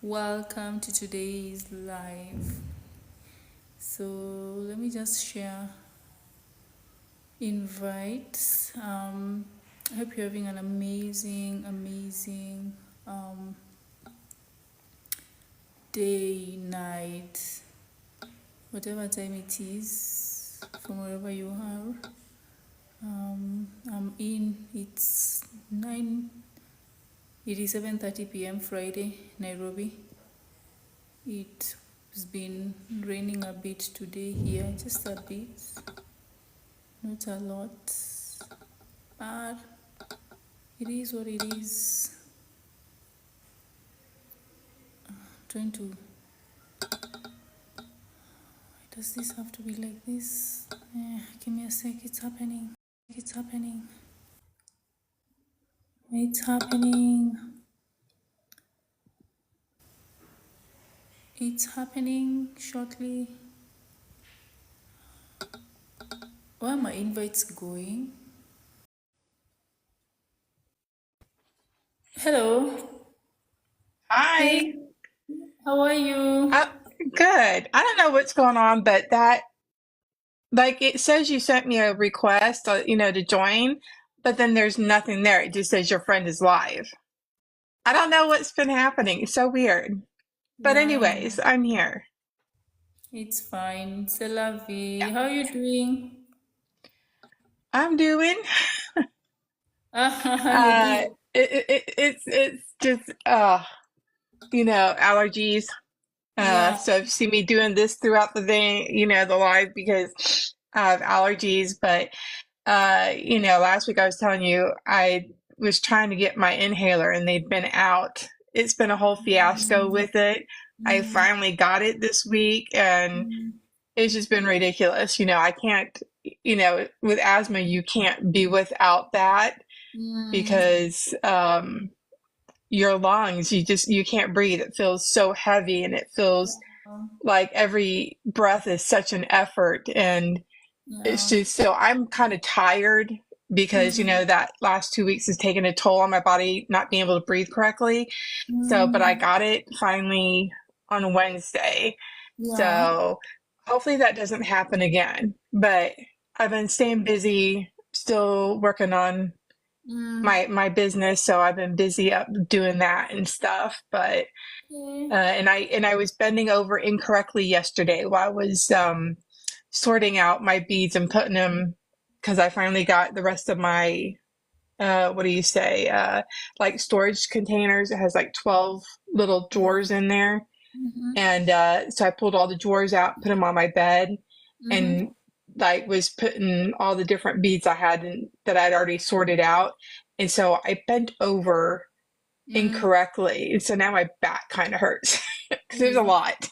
Welcome to today's live. So let me just share invites. I hope you're having an amazing um, day, night, whatever time it is, from wherever you are. I'm in. It's 9. It is 7:30 p.m. Friday, Nairobi. It's been raining a bit today here, just a bit, not a lot, but it is what it is. Trying to. Why does this have to be like this? Give me a sec. It's happening. It's happening. It's happening. It's happening shortly. Where are my invites going? Hello. Hi. Hey, how are you? Uh, Good. I don't know what's going on, but it says you sent me a request, to join, but then there's nothing there. It just says your friend is live. I don't know what's been happening. It's so weird. But Yeah, anyways, I'm here. it's fine. C'est la vie. How are you doing? I'm doing. You Uh, do. it's just allergies. Yeah. So if you see me doing this throughout the day, the live because I have allergies, but last week I was telling you I was trying to get my inhaler and they'd been out. It's been a whole fiasco with it. I Mm, finally got it this week and mm, it's just been ridiculous. I can't, with asthma, you can't be without that mm. because your lungs, you can't breathe. It feels so heavy and it feels like every breath is such an effort. And it's Yeah. just so I'm kind of tired because, Mm, that last 2 weeks has taken a toll on my body, not being able to breathe correctly. So, but I mm. got it finally on Wednesday. Yeah. So hopefully that doesn't happen again. But I've been staying busy, still working on Mm. my business. So I've been busy up doing that and stuff. But Okay. and I was bending over incorrectly yesterday while I was sorting out my beads and putting them because I finally got the rest of my what do you say like storage containers. It has like 12 little drawers in there, Mm-hmm. and so I pulled all the drawers out, put them on my bed, Mm-hmm. and like was putting all the different beads I had that I'd already sorted out, and so I bent over Mm. incorrectly, and so now my back kind of hurts because there's a Mm. lot.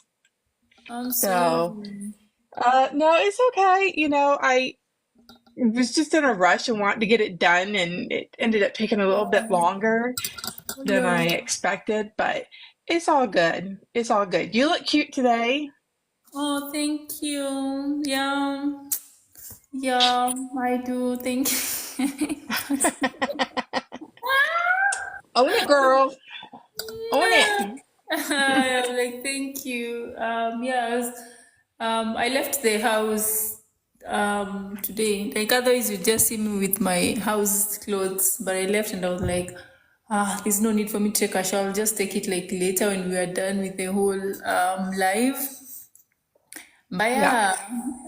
I'm So sorry. no, it's okay. I was just in a rush and wanted to get it done, and it ended up taking a little bit longer than Yeah. I expected, but it's all good. It's all good. You look cute today. Oh, thank you. Yeah. Yeah, I do. Thank you. Own it, girl. Own it. I'm like, thank you. Yeah, I left the house today. Like otherwise you just see me with my house clothes, but I left and I was like, there's no need for me to take a shower. I'll just take it like later when we are done with the whole live. But Yeah.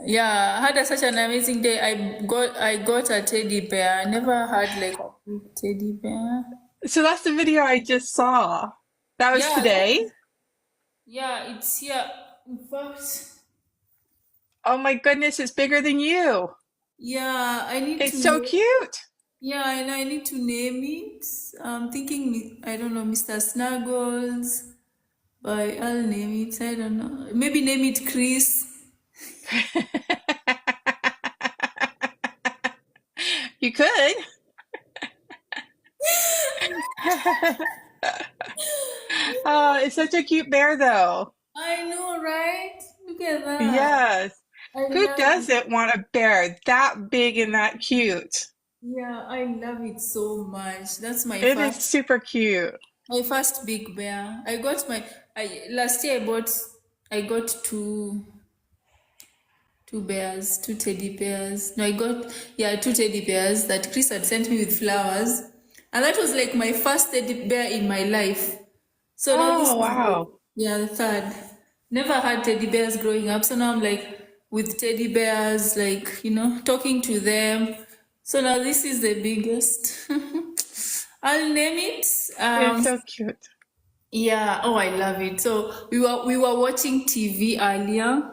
yeah, I had such an amazing day. I got a teddy bear. I never had like a big teddy bear. So that's the video I just saw. That was Yeah, today. yeah, it's here. In fact, Oh my goodness, it's bigger than you. yeah, I need to It's so name. cute. Yeah, and I need to name it. I'm thinking, I don't know, Mr. Snuggles, but I'll name it. I don't know. Maybe name it Chris. You could. Oh, it's such a cute bear, though. I know, right? Look at that. Yes. I Who love it. doesn't want a bear that big and that cute? Yeah, I love it so much. That's my It is first. super cute. My first big bear. Last year I got two bears, two teddy bears. No, I got, yeah, two teddy bears that Chris had sent me with flowers. And that was like my first teddy bear in my life. So now this Oh, is wow. the third. Never had teddy bears growing up. So now I'm like with teddy bears, like, talking to them. So now this is the biggest. I'll name it. It's so cute. Yeah, oh, I love it. So we were watching TV earlier.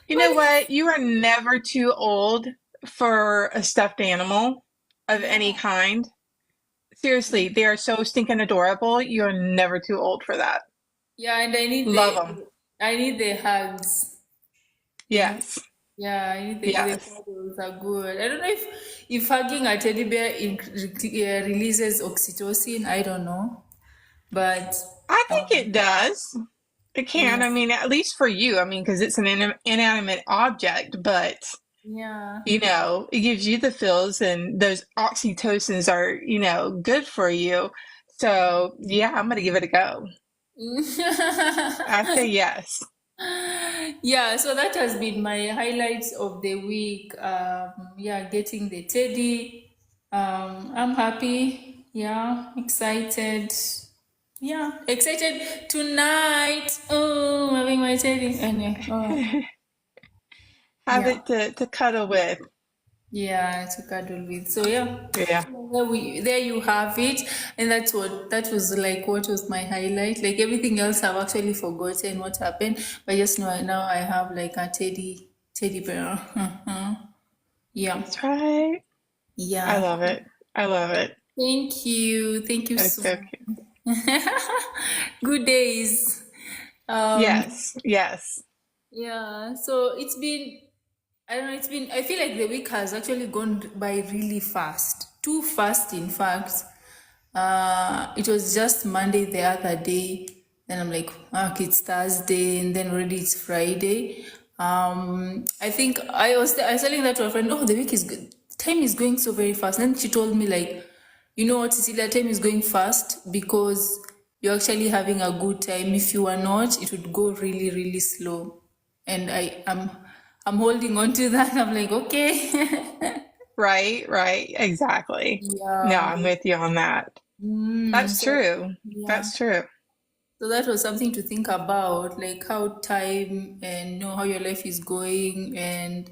You know what? You are never too old for a stuffed animal of any Yeah. kind. Seriously, they are so stinking adorable. You're never too old for that. Yeah, and Love them. I need the hugs. You know, Yes. yeah, I need the Yes. cuddles are good. I don't know if hugging a teddy bear releases oxytocin. I don't know, but I think um, it does. It can. yeah, I mean, at least for you. I mean, because it's an inanimate object, but yeah. it gives you the feels, and those oxytocins are, good for you. So, yeah, I'm gonna give it a go. I say yes. Yeah, so that has been my highlights of the week. Yeah, getting the teddy. I'm happy. Yeah, excited. Yeah, excited tonight. Oh, having my teddy. Anyway, Have yeah, it to cuddle with. yeah, to cuddle with. So yeah, Yeah. there you have it, and that was like what was my highlight. Like everything else, I've actually forgotten what happened, but just now I have like a teddy bear. Yeah, That's right. I yeah. love it. I love it. Thank you It's so so much. cute. Good days. Um, Yes. Yes. yeah. So it's been. I don't know, I feel like the week has actually gone by really fast. Too fast, in fact. It was just Monday the other day. Then I'm like, okay, it's Thursday, and then already it's Friday. I think I was telling that to a friend, oh, the week is good. Time is going so very fast. And then she told me, like, you know what, Cecilia, time is going fast because you're actually having a good time. If you are not, it would go really, really slow. And I'm holding on to that. I'm like, okay. Right. Right. Exactly. No, Yeah. I'm with you on that. That's So true. yeah. That's true. So that was something to think about, like how time and how your life is going, and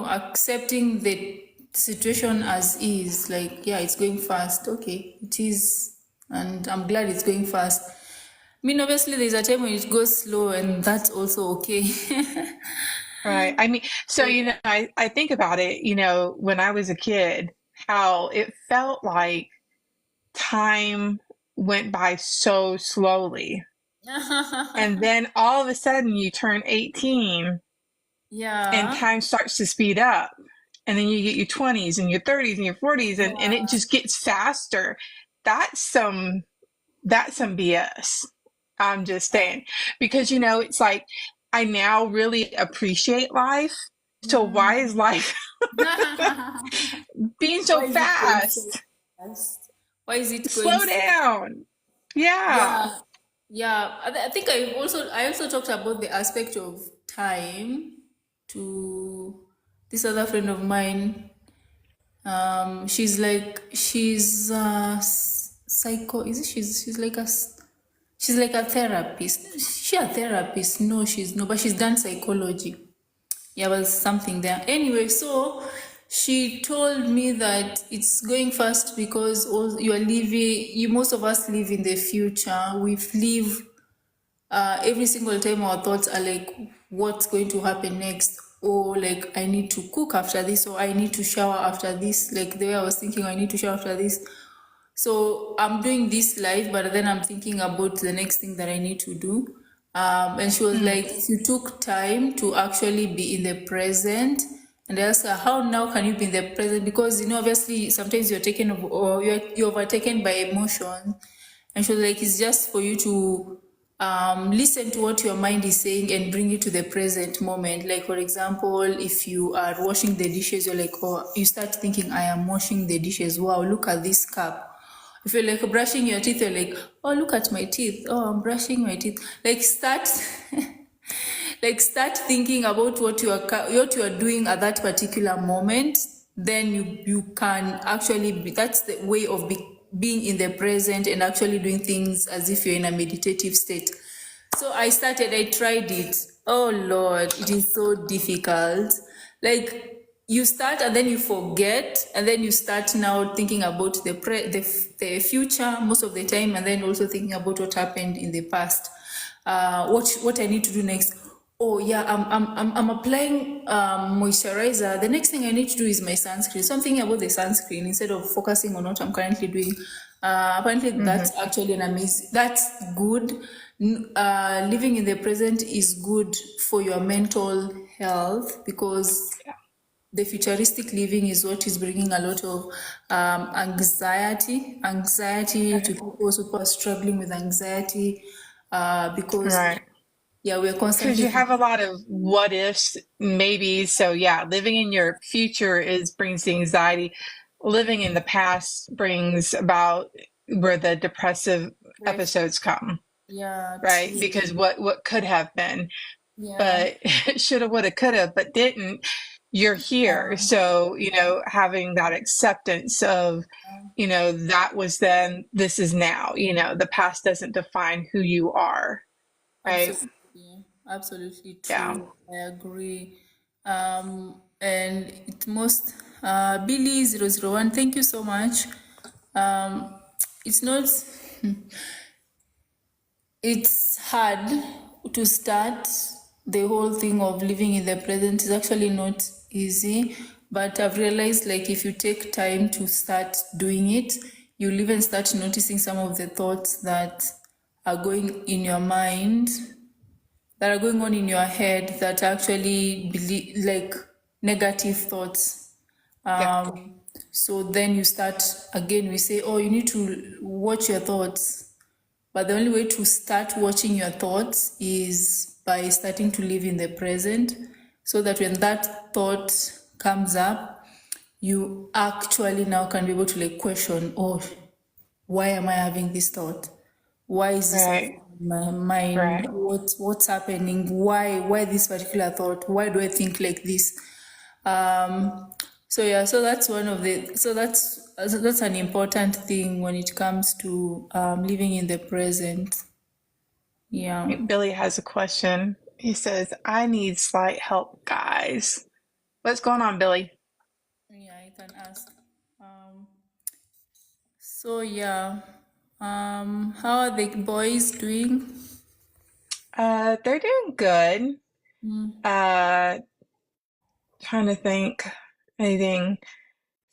accepting the situation as is. Like, yeah, it's going fast. Okay, it is, and I'm glad it's going fast. I mean, obviously, there's a time when it goes slow, and that's also okay. Right. I mean, so, I think about it, when I was a kid, how it felt like time went by so slowly. And then all of a sudden you turn 18 and Yeah. time starts to speed up. And then you get your 20s and your 30s and your 40s, and it just gets faster. That's some that's some BS. I'm just saying. Because it's like I now really appreciate life. So why is life being so Why is it going so fast? fast? Why is it going Slow so? down. Yeah. Yeah, yeah. I think I also talked about the aspect of time to this other friend of mine. She's psycho. Is it? She's like a therapist. Is she a therapist? No, she's no, but she's done psychology. Yeah, was something there. Anyway, so she told me that it's going fast because you are living. You most of us live in the future. We live every single time our thoughts are like, what's going to happen next? Or like, I need to cook after this, or I need to shower after this. Like the way I was thinking, I need to shower after this. So I'm doing this live, but then I'm thinking about the next thing that I need to do. And she was Mm, like, if you took time to actually be in the present, and I asked her, how now can you be in the present? Because obviously sometimes you're taken or you're overtaken by emotion. And she was like, it's just for you to listen to what your mind is saying and bring it to the present moment. Like, for example, if you are washing the dishes, you're like, oh, you start thinking, I am washing the dishes. Wow, look at this cup. If you're like brushing your teeth, you're like, oh, look at my teeth. Oh, I'm brushing my teeth. Like, start. Like, start thinking about what you are doing at that particular moment. Then you can actually be, that's the way of being in the present and actually doing things as if you're in a meditative state. So I tried it. Oh Lord, it is so difficult. Like, you start and then you forget, and then you start now thinking about the future most of the time, and then also thinking about what happened in the past. What I need to do next. Oh yeah, I'm applying moisturizer. The next thing I need to do is my sunscreen. Something about the sunscreen instead of focusing on what I'm currently doing. Apparently, Mm-hmm. that's actually an amazing. That's good. Living in the present is good for your mental health, because Yeah. the futuristic living is what is bringing a lot of anxiety to Right. people who are struggling with anxiety, because Right. yeah, we're Because constantly you have a lot of what ifs, maybe. So yeah, living in your future is brings the anxiety. Living in the past brings about where the depressive fresh. episodes come, Yeah, right? Because true. what could have been, Yeah, but shoulda, woulda, coulda, but didn't. You're here, so having that acceptance of, that was then, this is now. The past doesn't define who you are, right? absolutely, absolutely Yeah. true. I agree. And it most Billy 001, thank you so much. Um, it's not. It's hard to start the whole thing of living in the present. Is actually not easy, but I've realized, like, if you take time to start doing it, you'll even start noticing some of the thoughts that are going in your mind, that are going on in your head, that actually believe, like, negative thoughts. Yeah. So then you start again, we say, oh, you need to watch your thoughts, but the only way to start watching your thoughts is by starting to live in the present, so that when that thought comes up, you actually now can be able to, like, question, oh, why am I having this thought? Why is this Right. in my mind? Right. What's happening? Why this particular thought? Why do I think like this? Um, so yeah, so that's one of the so that's an important thing when it comes to living in the present. Yeah, Billy has a question. He says, I need slight help, guys. What's going on, Billy? yeah, I can ask. Um, so yeah, how are the boys doing? They're doing good. Uh, Trying to think anything.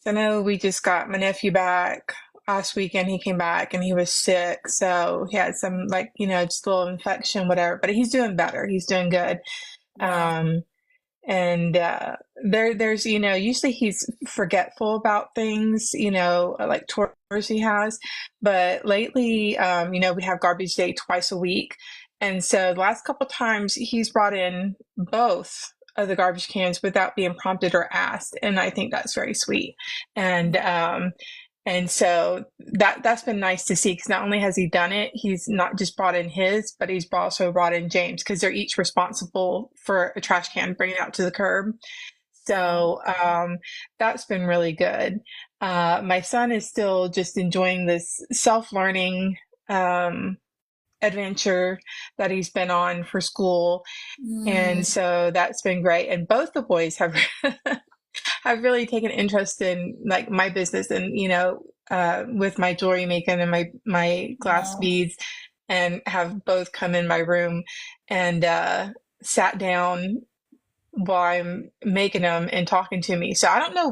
So I know we just got my nephew back last weekend. He came back and he was sick. So he had some, like, just a little infection, whatever, but he's doing better. He's doing good. Wow. Um, and there's usually he's forgetful about things, like tours he has, but lately, we have garbage day twice a week, and so the last couple times he's brought in both of the garbage cans without being prompted or asked, and I think that's very sweet. And so that's been nice to see, because not only has he done it, he's not just brought in his, but he's also brought in James, because they're each responsible for a trash can, bringing it out to the curb. Wow. So that's been really good. My son is still just enjoying this self-learning adventure that he's been on for school. And so that's been great. And both the boys have I've really taken interest in, like, my business, and with my jewelry making and my glass Wow. beads, and have both come in my room and sat down while I'm making them and talking to me. So I don't know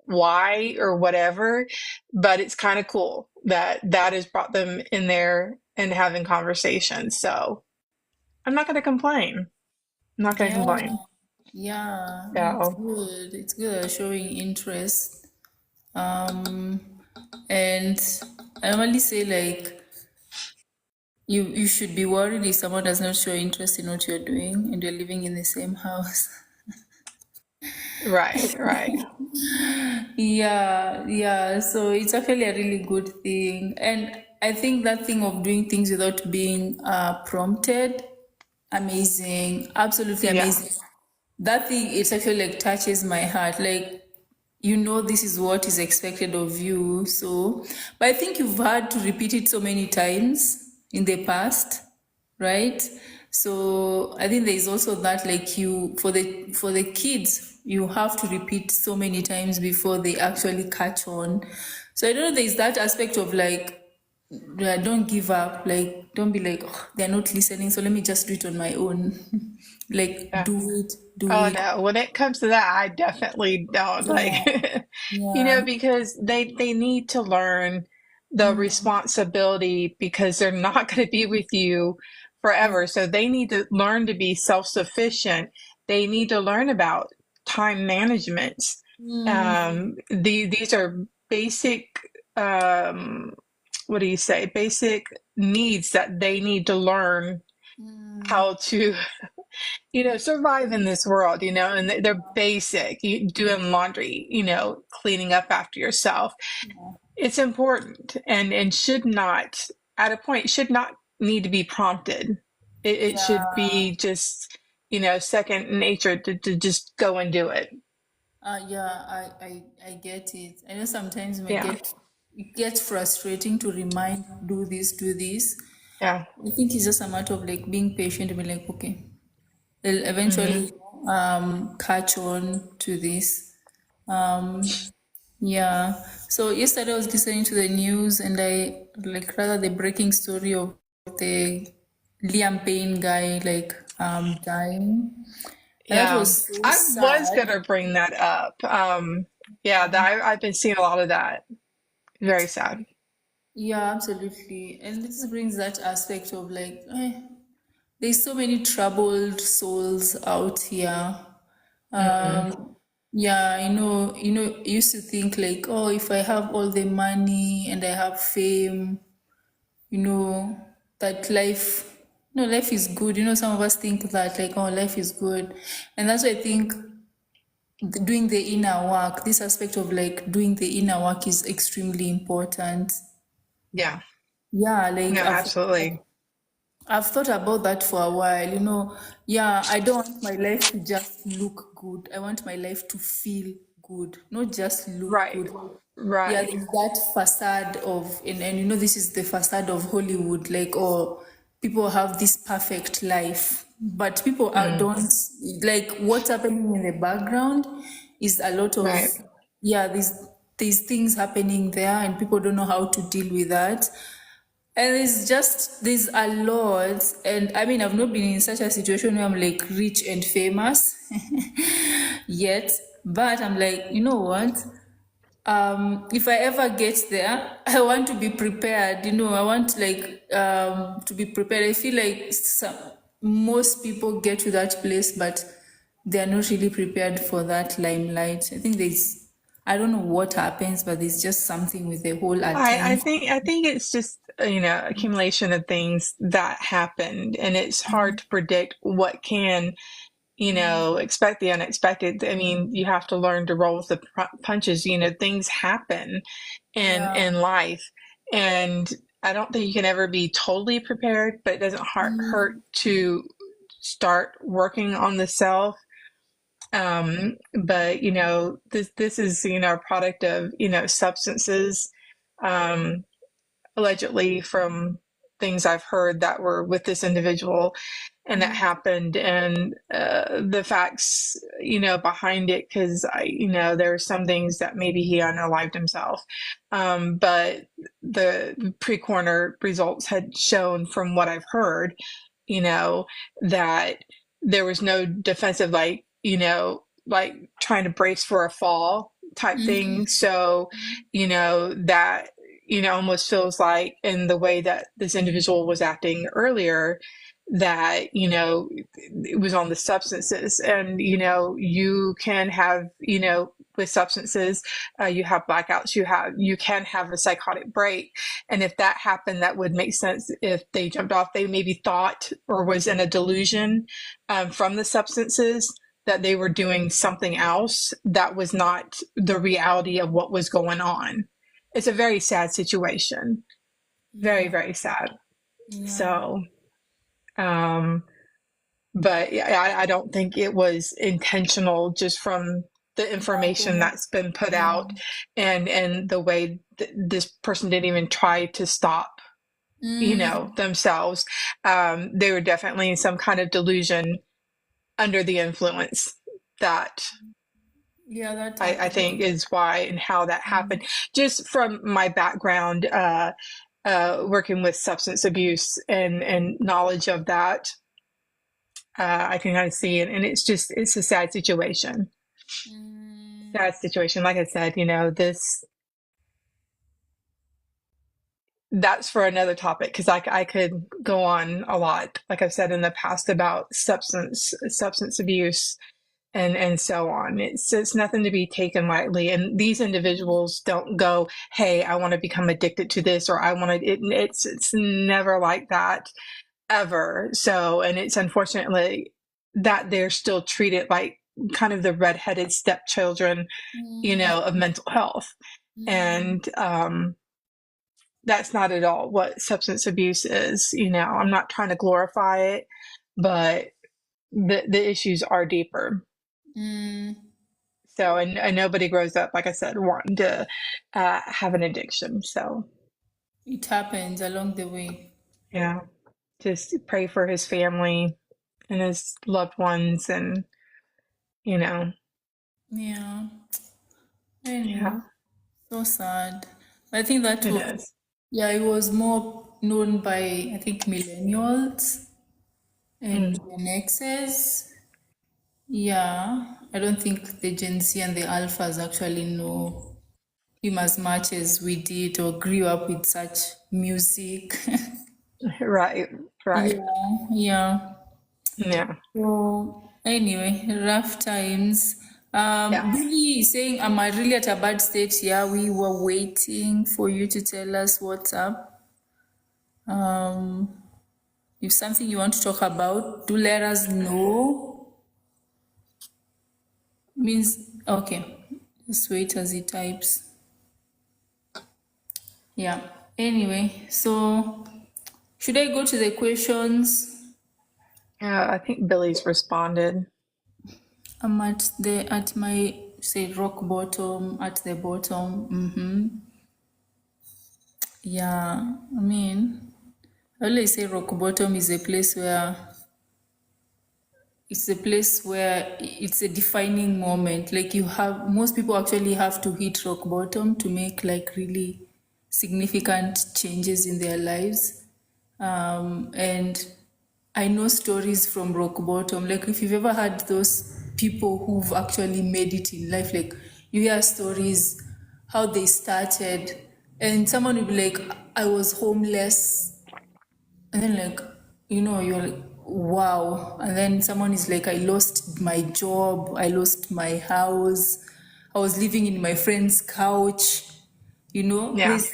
why or whatever, but it's kind of cool that has brought them in there and having conversations. So I'm not going to complain. I'm not going to Yeah. complain. Yeah. It's So good. It's good at showing interest. Um, and I normally say, like, You should be worried if someone does not show interest in what you're doing and you're living in the same house. Right, right. Yeah, yeah. So it's actually a really good thing. And I think that thing of doing things without being prompted, amazing, absolutely Yeah. amazing. That thing, it actually like touches my heart. Like, this is what is expected of you. So, but I think you've had to repeat it so many times in the past, right? So I think there is also that, like, you, for the kids, you have to repeat so many times before they actually catch on. So I don't know, there is that aspect of like, yeah, don't give up. Like, don't be like, "Oh, they're not listening, so let me just do it on my own." Like, Yeah. do it, do Oh it. no, when it comes to that, I definitely don't like, Yeah, yeah. because they need to learn the responsibility because they're not going to be with you forever. So they need to learn to be self-sufficient. They need to learn about time management. These are basic, um, what do you say? Basic needs that they need to learn how to survive in this world, and they're basic. Doing laundry, cleaning up after yourself. It's important and should not, at a point, should not need to be prompted. It should Yeah, be just, second nature to just go and do it. yeah, I get it. I know sometimes Yeah. it gets frustrating to remind, do this, do this. Yeah. I think it's just a matter of like being patient and be like, okay, they'll Hmm. eventually catch on to this. Yeah. So yesterday I was listening to the news and I like rather the breaking story of the Liam Payne guy like dying. And that Yeah. was so I was sad. gonna bring that up. Yeah, I've been seeing a lot of that. Very sad. Yeah, absolutely. And this brings that aspect of like, there's so many troubled souls out here. Mm. Yeah, I used to think like, oh, if I have all the money and I have fame, you know, that life is good. Some of us think that like, oh, life is good. And that's why I think doing the inner work, this aspect of like doing the inner work is extremely important. Yeah. Yeah, No, like absolutely. I've thought about that for a while. Yeah, I don't want my life to just look good. I want my life to feel good, not just look Right. good. Yeah, Right. there's that facade of, and this is the facade of Hollywood, like, oh, people have this perfect life, but people Mm. don't, like, what's happening in the background is a lot of, Right. yeah, these things happening there, and people don't know how to deal with that. And there's a lot. And I mean, I've not been in such a situation where I'm like rich and famous yet. But I'm like, you know what? If I ever get there, I want to be prepared. I want like to be prepared. I feel like most people get to that place, but they're not really prepared for that limelight. I think I don't know what happens, but there's just something with the whole I attention. think it's just accumulation of things that happened, and it's hard to predict what can expect the unexpected. I mean, you have to learn to roll with the punches. Things happen Yeah. in life, and I don't think you can ever be totally prepared, but it doesn't hurt to start working on the self. But this is a product of substances, um, allegedly, from things I've heard that were with this individual and that happened, and the facts behind it, because there are some things that maybe he unalived himself, but the pre-coroner results had shown, from what I've heard, you know that there was no defensive, like trying to brace for a fall type thing. So that almost feels like, in the way that this individual was acting earlier, that it was on the substances. And you can have with substances. You have blackouts. You can have a psychotic break, and if that happened, that would make sense. If they jumped off, they maybe thought or was in a delusion from the substances that they were doing something else that was not the reality of what was going on. It's a very sad situation. Very, Yeah. very sad. Yeah. So, but yeah, I don't think it was intentional just from the information that's been put Yeah. out and the way this person didn't even try to stop, Mm, themselves. They were definitely in some kind of delusion under the influence that yeah, that I happens. think is why and how that happened. Just from my background, working with substance abuse and knowledge of that, I can kind of see it. And it's a sad situation. Mm, Sad situation. Like I said, that's for another topic because I could go on a lot, like I've said in the past, about substance abuse and so on. It's nothing to be taken lightly. And these individuals don't go, "Hey, I want to become addicted to this," or "I want to." It's never like that ever. So, and it's unfortunately that they're still treated like kind of the redheaded stepchildren, mm, of mental health. mm, And that's not at all what substance abuse is. I'm not trying to glorify it, but the issues are deeper. mm. So, and nobody grows up, like I said, wanting to have an addiction. So, It happens along the way. yeah, just pray for his family and his loved ones, and you know, Yeah. yeah, Anyway, so sad. I think that it was, is. yeah, it was more known by, I think, millennials and Mm, Gen X's. Yeah, I don't think the Gen Z and the Alphas actually know him as much as we did or grew up with such music. right, right. Yeah, yeah. Yeah, So anyway, rough times. yeah. Billy is saying, am I really at a bad state? Yeah, we were waiting for you to tell us what's up. Um, if something you want to talk about, do let us know. Means okay. Just wait as he types. Yeah. Anyway, so should I go to the questions? I think Billy's responded. I'm at my say rock bottom at the bottom. Yeah, I mean, I always say rock bottom is a place where it's a defining moment. Like most people actually have to hit rock bottom to make like really significant changes in their lives. And I know stories from rock bottom. Like if you've ever had those people who've actually made it in life, like you hear stories how they started, and someone will be like, "I was homeless," and then like you're like, wow, and then someone is like, I lost my job, I lost my house, I was living in my friend's couch. Yeah, There's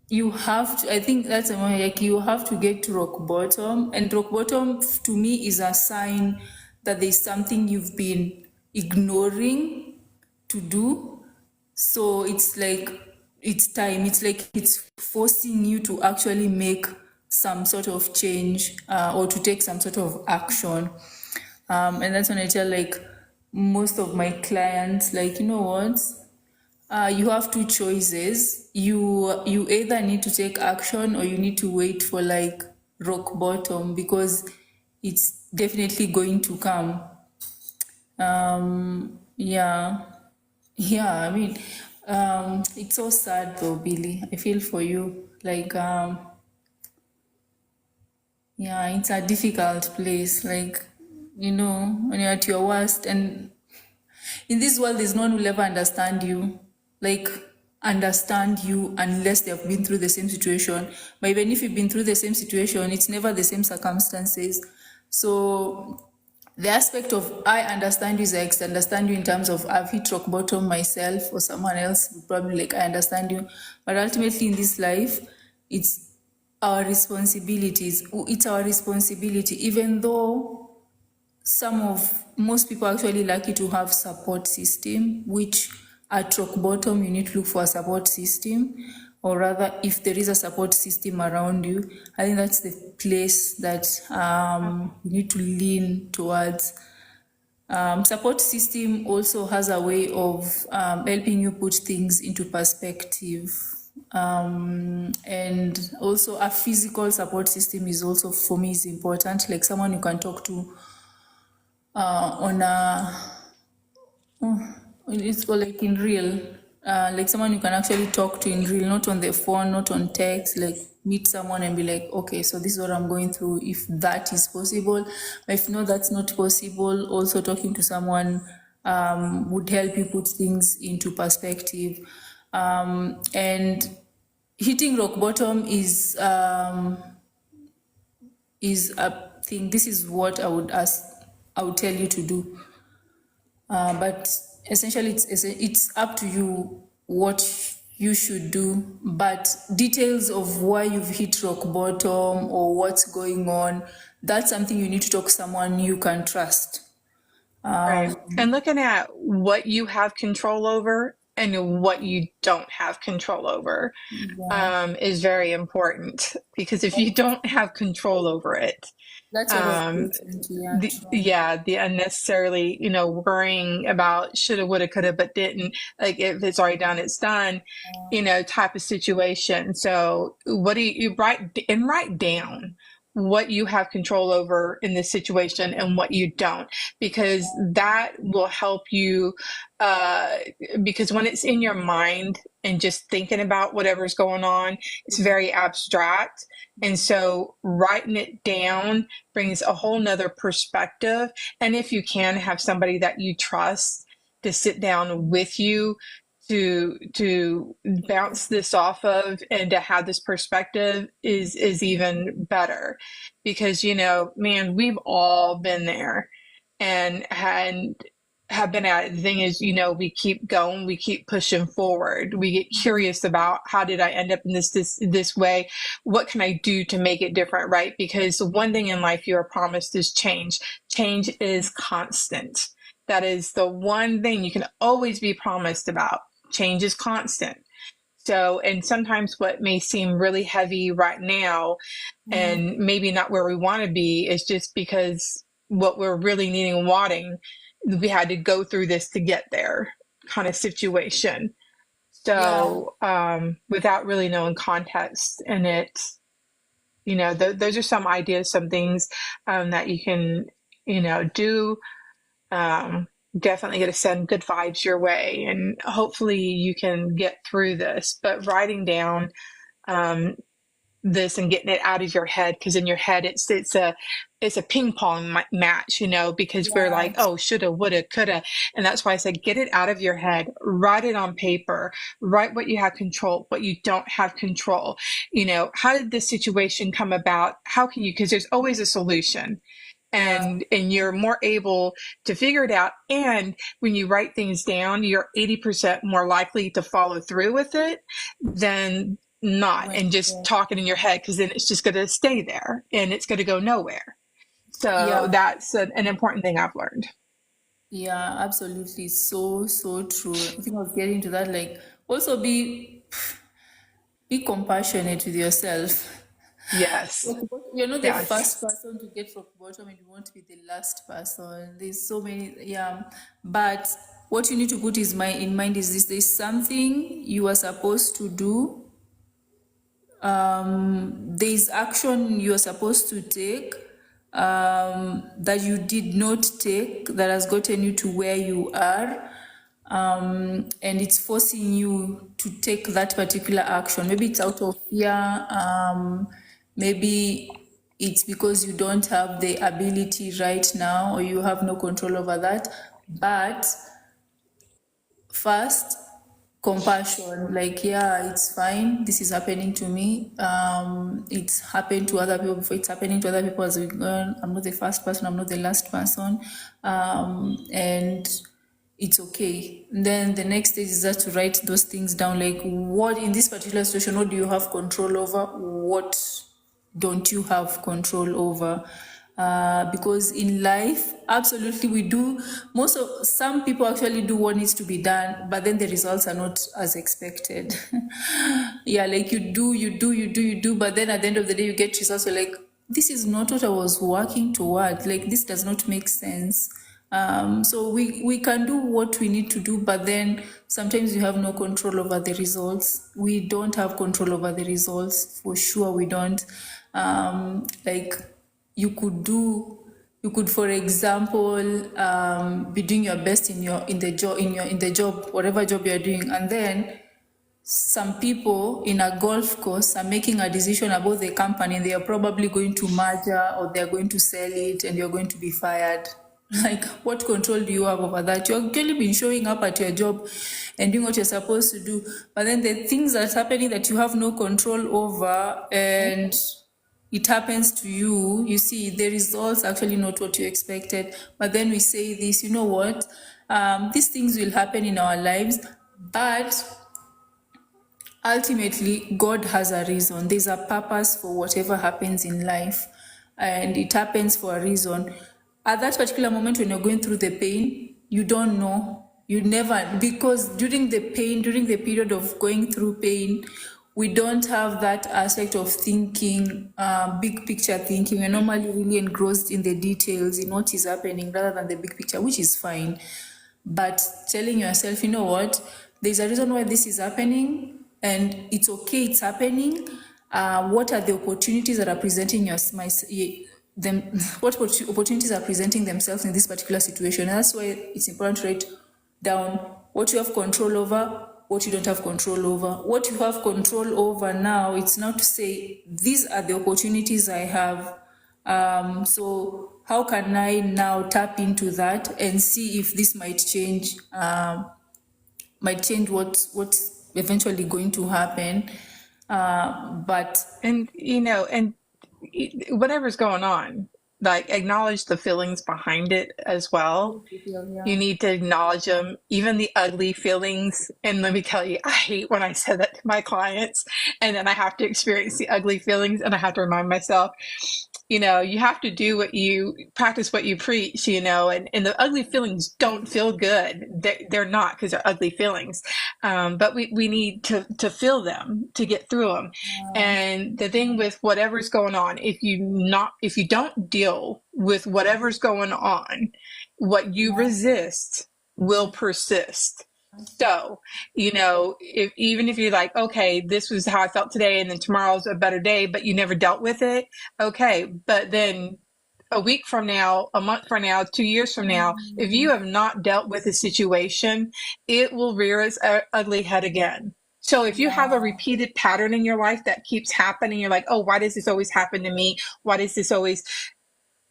you have to, I think that's the one, like you have to get to rock bottom, and rock bottom to me is a sign that there's something you've been ignoring to do. So it's like it's time. It's like it's forcing you to actually make some sort of change, or to take some sort of action. And that's when I tell like most of my clients, like, you know what? You have two choices. You either need to take action or you need to wait for like rock bottom, because it's definitely going to come. Yeah. Yeah, I mean, it's so sad though, Billy. I feel for you. Like, yeah, it's a difficult place. Like, when you're at your worst, and in this world, there's no one who will ever understand you. Like, understand you unless they have been through the same situation. But even if you've been through the same situation, it's never the same circumstances. So the aspect of I understand you is I understand you in terms of I've hit rock bottom myself, or someone else would probably like I understand you. But ultimately in this life, it's our responsibilities. It's our responsibility, even though most people are actually lucky to have support system, which at rock bottom you need to look for a support system, or rather if there is a support system around you, I think that's the place that you need to lean towards. Support system also has a way of helping you put things into perspective. And also a physical support system is also, for me, is important, like someone you can talk to on a it's like in real, like someone you can actually talk to in real, not on the phone, not on text, like meet someone and be like, okay, so this is what I'm going through, if that is possible. If no, that's not possible, also talking to someone would help you put things into perspective. And hitting rock bottom is a thing. This is what I would tell you to do. But essentially, it's up to you what you should do. But details of why you've hit rock bottom or what's going on, that's something you need to talk to someone you can trust. Right. And looking at what you have control over and what you don't have control over Yeah, is very important, because if you don't have control over it, that's what was um, into, yeah, true. the unnecessarily, worrying about shoulda, woulda, coulda, but didn't, like if it's already done, it's done, type of situation. So what do you write down what you have control over in this situation and what you don't, because that will help you, uh, because when it's in your mind and just thinking about whatever's going on, it's very abstract. And so writing it down brings a whole nother perspective. And if you can have somebody that you trust to sit down with you to bounce this off of and to have this perspective is even better, because man, we've all been there and have been at it. The thing is, we keep going, we keep pushing forward. We get curious about how did I end up in this way? What can I do to make it different, right? Because the one thing in life you are promised is change. Change is constant. That is the one thing you can always be promised about. Change is constant. So, and sometimes what may seem really heavy right now and maybe not where we want to be is just because what we're really needing and wanting, we had to go through this to get there kind of situation. Yeah, So, without really knowing context in it, those are some ideas, some things that you can, do. Um, Definitely going to send good vibes your way, and hopefully you can get through this. But writing down um, this and getting it out of your head, because in your head it's a ping pong match, because we're yeah, like, oh, shoulda, woulda, coulda. And that's why I said get it out of your head, write it on paper, write what you have control, what you don't have control. How did this situation come about? How can you, because there's always a solution, yeah, and you're more able to figure it out. And when you write things down, you're 80% more likely to follow through with it than not, when, and just yeah, talk it in your head, because then it's just going to stay there and it's going to go nowhere. So yeah, that's an important thing I've learned. yeah, absolutely. So true. I think I was getting to that. Like, also be compassionate with yourself. Yes. You're not the first Yes. person to get rock bottom, and you won't be the last person. There's so many, yeah. But what you need to put in mind is this: there's something you are supposed to do. There's action you are supposed to take that you did not take, that has gotten you to where you are. And it's forcing you to take that particular action. Maybe it's out of fear, maybe it's because you don't have the ability right now, or you have no control over that. But first, compassion, like, yeah, it's fine, this is happening to me, it's happened to other people before, it's happening to other people as we go on. I'm not the first person, I'm not the last person, and it's okay. And then the next stage is just to write those things down, like, what in this particular situation, what do you have control over, what don't you have control over? Because in life, absolutely, we do. Some people actually do what needs to be done, but then the results are not as expected. Yeah, like you do, but then at the end of the day, you get results. You're like, this is not what I was working toward. Like, this does not make sense. So we can do what we need to do, but then sometimes you have no control over the results. We don't have control over the results, for sure we don't. Like, you could do you could, for example, be doing your best in the job, whatever job you're doing, and then some people in a golf course are making a decision about the company. They are probably going to merger, or they're going to sell it, and you're going to be fired. Like, what control do you have over that? You've actually been showing up at your job and doing what you're supposed to do, but then the things that's happening that you have no control over, and it happens to you, you see, the results actually not what you expected. But then we say this, you know what? These things will happen in our lives, but ultimately, God has a reason. There's a purpose for whatever happens in life, and it happens for a reason. At that particular moment when you're going through the pain, you don't know. You never, because during the pain, during the period of going through pain, we don't have that aspect of thinking, big picture thinking. We're normally really engrossed in the details, in what is happening, rather than the big picture, which is fine. But telling yourself, you know what, there's a reason why this is happening, and it's okay, it's happening. What are the opportunities that are presenting them? What opportunities are presenting themselves in this particular situation? And that's why it's important to write down what you have control over, what you don't have control over. What you have control over now, it's not to say these are the opportunities I have. So how can I now tap into that and see if this might change what's eventually going to happen. But And and whatever's going on, like, acknowledge the feelings behind it as well. yeah, You need to acknowledge them, even the ugly feelings. And let me tell you, I hate when I say that to my clients, and then I have to experience the ugly feelings, and I have to remind myself, you have to do practice what you preach, and the ugly feelings don't feel good. They're not, because they're ugly feelings. But we need to feel them to get through them. And the thing with whatever's going on, if you don't deal with whatever's going on, what you resist will persist. So, even if you're like, okay, this was how I felt today, and then tomorrow's a better day, but you never dealt with it. Okay. But then a week from now, a month from now, 2 years from now, if you have not dealt with a situation, it will rear its ugly head again. So if you have a repeated pattern in your life that keeps happening, you're like, oh, why does this always happen to me? Why does this always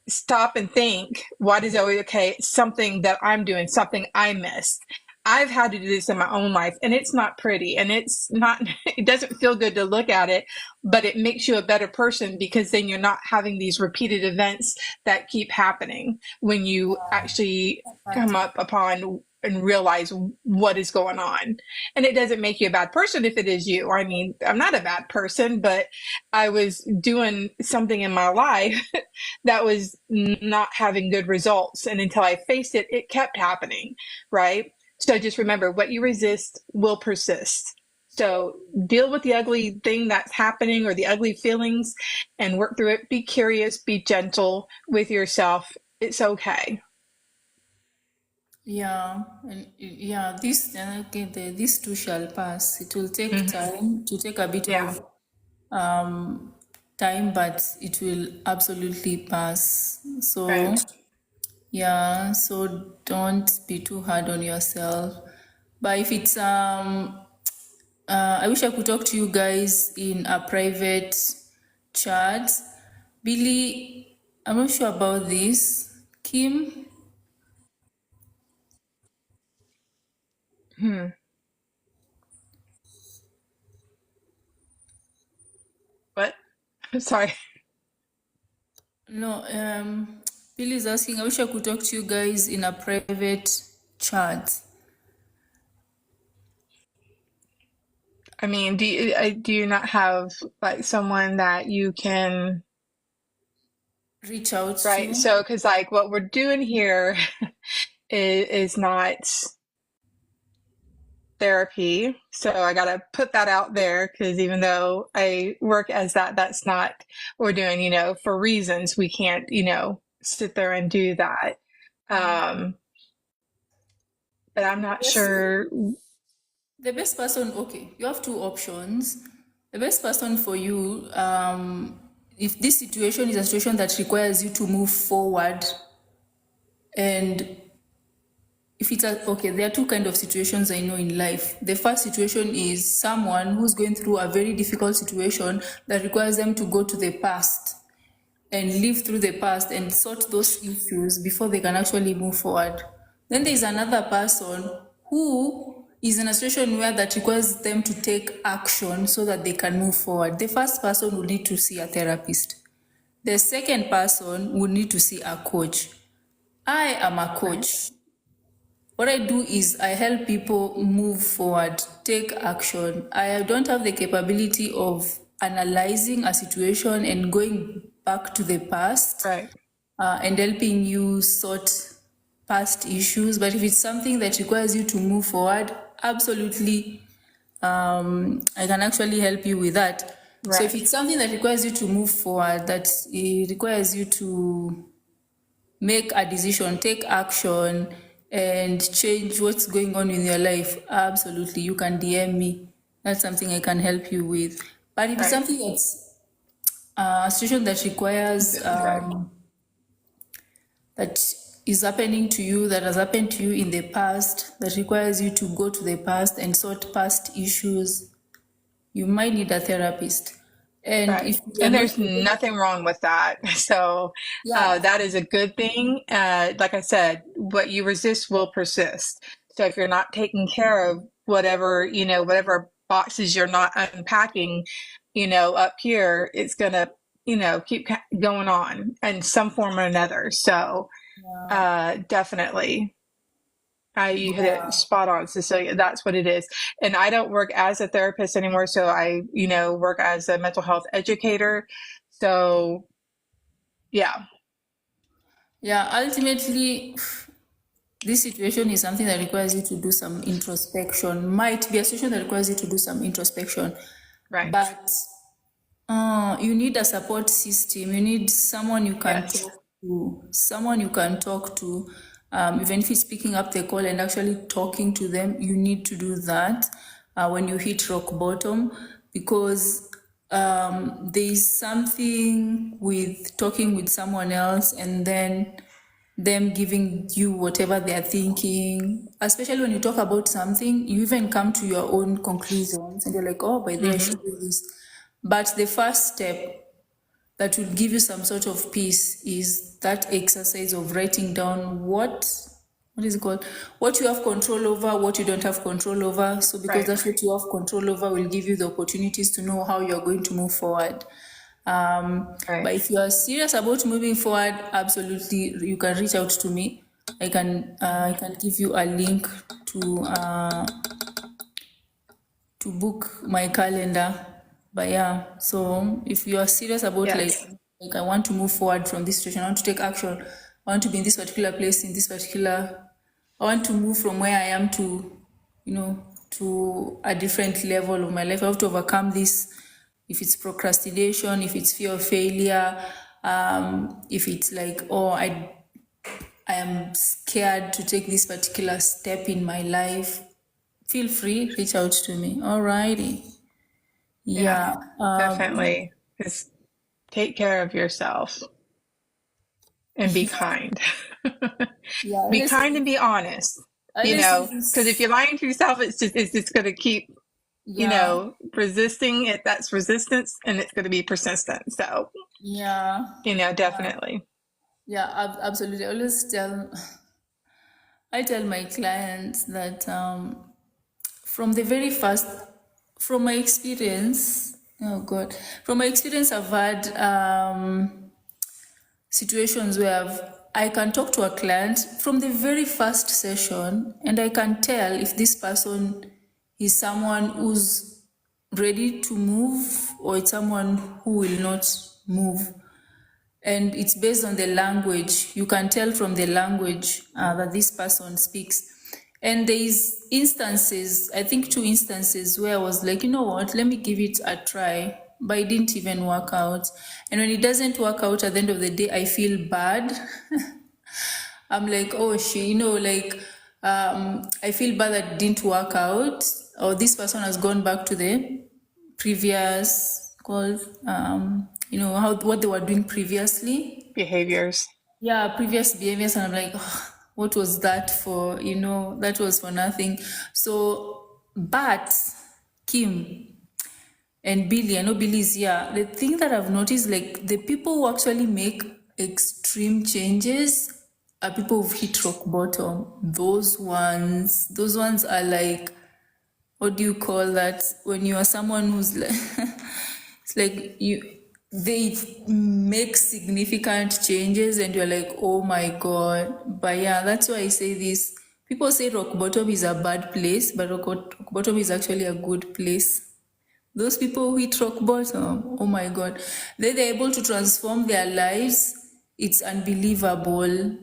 stop and think, what is always okay, something that I'm doing, something I missed. I've had to do this in my own life, and it's not pretty, and it's not, it doesn't feel good to look at it, but it makes you a better person, because then you're not having these repeated events that keep happening when you actually come up upon and realize what is going on. And it doesn't make you a bad person if it is you. I mean, I'm not a bad person, but I was doing something in my life that was not having good results. And until I faced it, it kept happening, right? So just remember, what you resist will persist. So deal with the ugly thing that's happening, or the ugly feelings, and work through it. Be curious, be gentle with yourself. It's okay. yeah, and yeah, this too shall pass. It will take Mm-hmm. time, to take a bit Yeah, of time, but it will absolutely pass. So right. yeah, so don't be too hard on yourself. But if it's I wish I could talk to you guys in a private chat. Billy, I'm not sure about this. Kim, Hmm. Sorry. No, Billy is asking, I wish I could talk to you guys in a private chat. I mean, do you not have like someone that you can, Reach out right? to. So, because like what we're doing here is not therapy. So I got to put that out there because even though I work as that, that's not what we're doing, for reasons we can't, sit there and do that. Um, but I'm not Yes. sure. The best person, okay, you have two options. The best person for you, if this situation is a situation that requires you to move forward, and if it's okay, there are two kind of situations I know in life. The first situation is someone who's going through a very difficult situation that requires them to go to the past and live through the past and sort those issues before they can actually move forward. Then there's another person who is in a situation where that requires them to take action so that they can move forward. The first person will need to see a therapist. The second person will need to see a coach. I am a Right, coach. What I do is I help people move forward, take action. I don't have the capability of analyzing a situation and going back to the past right, and helping you sort past issues. But if it's something that requires you to move forward, absolutely, I can actually help you with that. So if right, it's something that requires you to move forward, that it requires you to make a decision, take action, and change what's going on in your life, absolutely, you can DM me. That's something I can help you with. But if it's right, something that's a situation that requires right, that is happening to you, that has happened to you in the past, that requires you to go to the past and sort past issues, you might need a therapist. And right. if you're And not there's able, nothing wrong with that. So yeah, that is a good thing. Like I said, what you resist will persist. So if you're not taking care of whatever, whatever boxes you're not unpacking, up here, it's going to, keep going on in some form or another. So definitely. You hit it yeah, spot on, Cecilia. That's what it is. And I don't work as a therapist anymore. So I, work as a mental health educator. So yeah, yeah, ultimately, this situation is something that requires you to do some introspection, might be a situation that requires you to do some introspection, right. but you need a support system. You need someone you can Yes. talk to, someone you can talk to. Even if it's picking up the call and actually talking to them, you need to do that when you hit rock bottom, because there's something with talking with someone else and then them giving you whatever they're thinking, especially when you talk about something, you even come to your own conclusions and you're like, oh, by the way, I Hmm. should do this. But the first step that will give you some sort of peace is that exercise of writing down what is it called? What you have control over, what you don't have control over. So because Right. that's what you have control over will give you the opportunities to know how you're going to move forward. Right. But if you are serious about moving forward, absolutely, you can reach out to me. I can give you a link to book my calendar. But yeah, so if you are serious about Yes. like I want to move forward from this situation, I want to take action, I want to be in this particular place, in this particular, I want to move from where I am to, to a different level of my life. I have to overcome this. If it's procrastination, if it's fear of failure, if it's like, oh, I am scared to take this particular step in my life, feel free, reach out to me. Alrighty. Yeah, Yeah. definitely. Just take care of yourself and be kind. Yeah. Be kind and be honest, I just say because if this. you're lying to yourself, it's just going to keep, Yeah. resisting it. That's resistance and it's going to be persistent. So, Yeah. definitely. Yeah. Absolutely. I tell my clients that from the very first, from my experience, Oh God. From my experience, I've had situations where I can talk to a client from the very first session, and I can tell if this person is someone who's ready to move or it's someone who will not move. And it's based on the language. You can tell from the language that this person speaks. And there is instances, I think 2 instances, where I was like, you know what, let me give it a try, but it didn't even work out. And when it doesn't work out, at the end of the day, I feel bad. I'm like, oh shit, like I feel bad that it didn't work out, or this person has gone back to the previous called, how what they were doing previously. Behaviors. Yeah, previous behaviors, and I'm like, "Ugh, what was that for? That was for nothing." So, but Kim and Billy, I know Billy's here. The thing that I've noticed, like the people who actually make extreme changes are people who've hit rock bottom. Those ones are like, what do you call that? When you are someone who's like, it's like they make significant changes and you're like, oh my God. But yeah, that's why I say this. People say rock bottom is a bad place, but rock bottom is actually a good place. Those people who hit rock bottom, oh my God, they're able to transform their lives. It's unbelievable.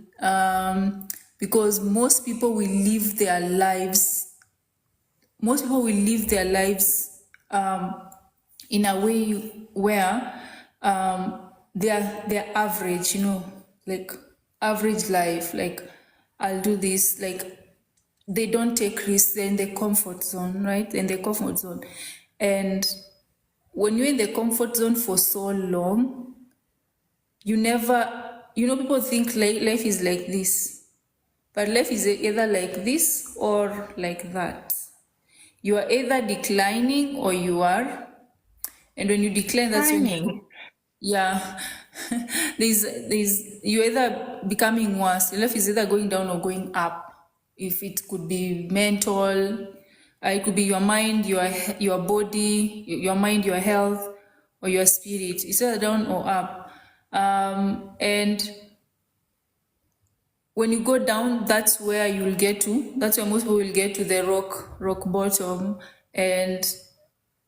Because most people will live their lives in a way where they're average, like average life. Like, I'll do this. Like, they don't take risks. They're in the comfort zone, right? In the comfort zone, and when you're in the comfort zone for so long, you never, people think life is like this, but life is either like this or like that. You are either declining or you are, and when you decline, that's when you Timing. go, yeah. You're either becoming worse. Your life is either going down or going up. If it could be mental, it could be your mind, your body, your mind, your health, or your spirit. It's either down or up. And when you go down, that's where you'll get to. That's where most people will get to, the rock bottom. And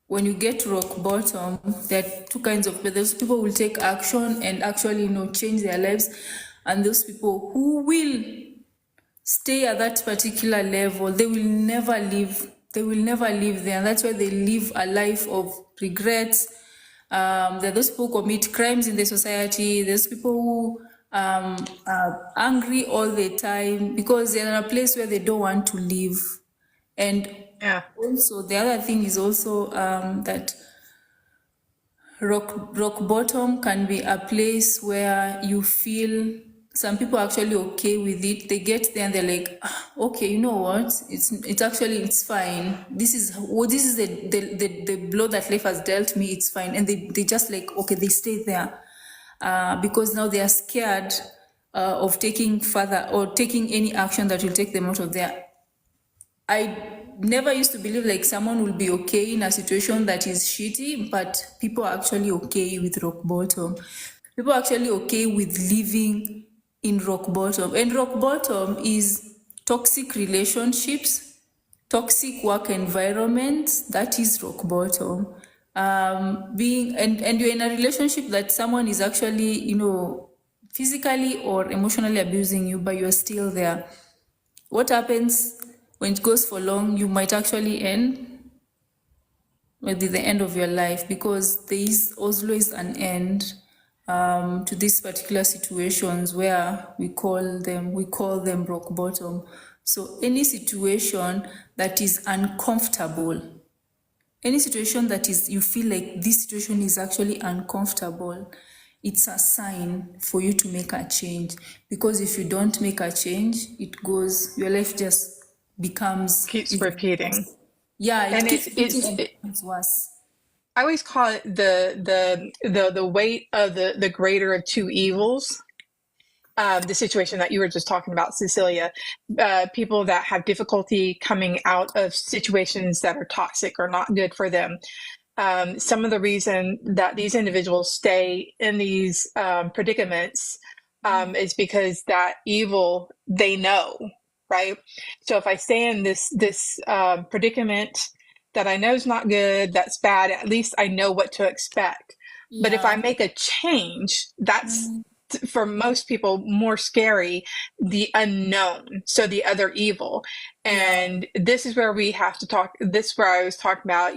when you get to rock bottom, there are 2 kinds of people. Those people will take action and actually, change their lives. And those people who will stay at that particular level, they will never leave. They will never leave there. And that's why they live a life of regrets. There are those people who commit crimes in the society. There's people who are angry all the time because they're in a place where they don't want to live. And Yeah. also, the other thing is also that rock bottom can be a place where you feel some people are actually okay with it. They get there and they're like, "Ah, okay, you know what? It's fine. This is the blow that life has dealt me. It's fine." And they just like, okay, they stay there because now they are scared of taking further or taking any action that will take them out of there. I never used to believe like someone will be okay in a situation that is shitty, but people are actually okay with rock bottom. People are actually okay with living in rock bottom. And rock bottom is toxic relationships, toxic work environments. That is rock bottom. Being and you're in a relationship that someone is actually, physically or emotionally abusing you, but you're still there. What happens when it goes for long? You might actually end at the end of your life because there is always an end to these particular situations where we call them rock bottom. So any situation that is uncomfortable, any situation that is you feel like this situation is actually uncomfortable, it's a sign for you to make a change. Because if you don't make a change, your life just becomes Keeps even repeating. worse. Yeah, it And keeps repeating and becomes worse. I always call it the weight of the greater of two evils. The situation that you were just talking about, Cecilia, people that have difficulty coming out of situations that are toxic or not good for them. some of the reason that these individuals stay in these predicaments is because that evil they know, right? So if I stay in this predicament that I know is not good, that's bad, at least I know what to expect. But if I Yeah. make a change, that's Mm, for most people more scary, the unknown, so the other evil. yeah. And this is where we have to talk. This is where I was talking about,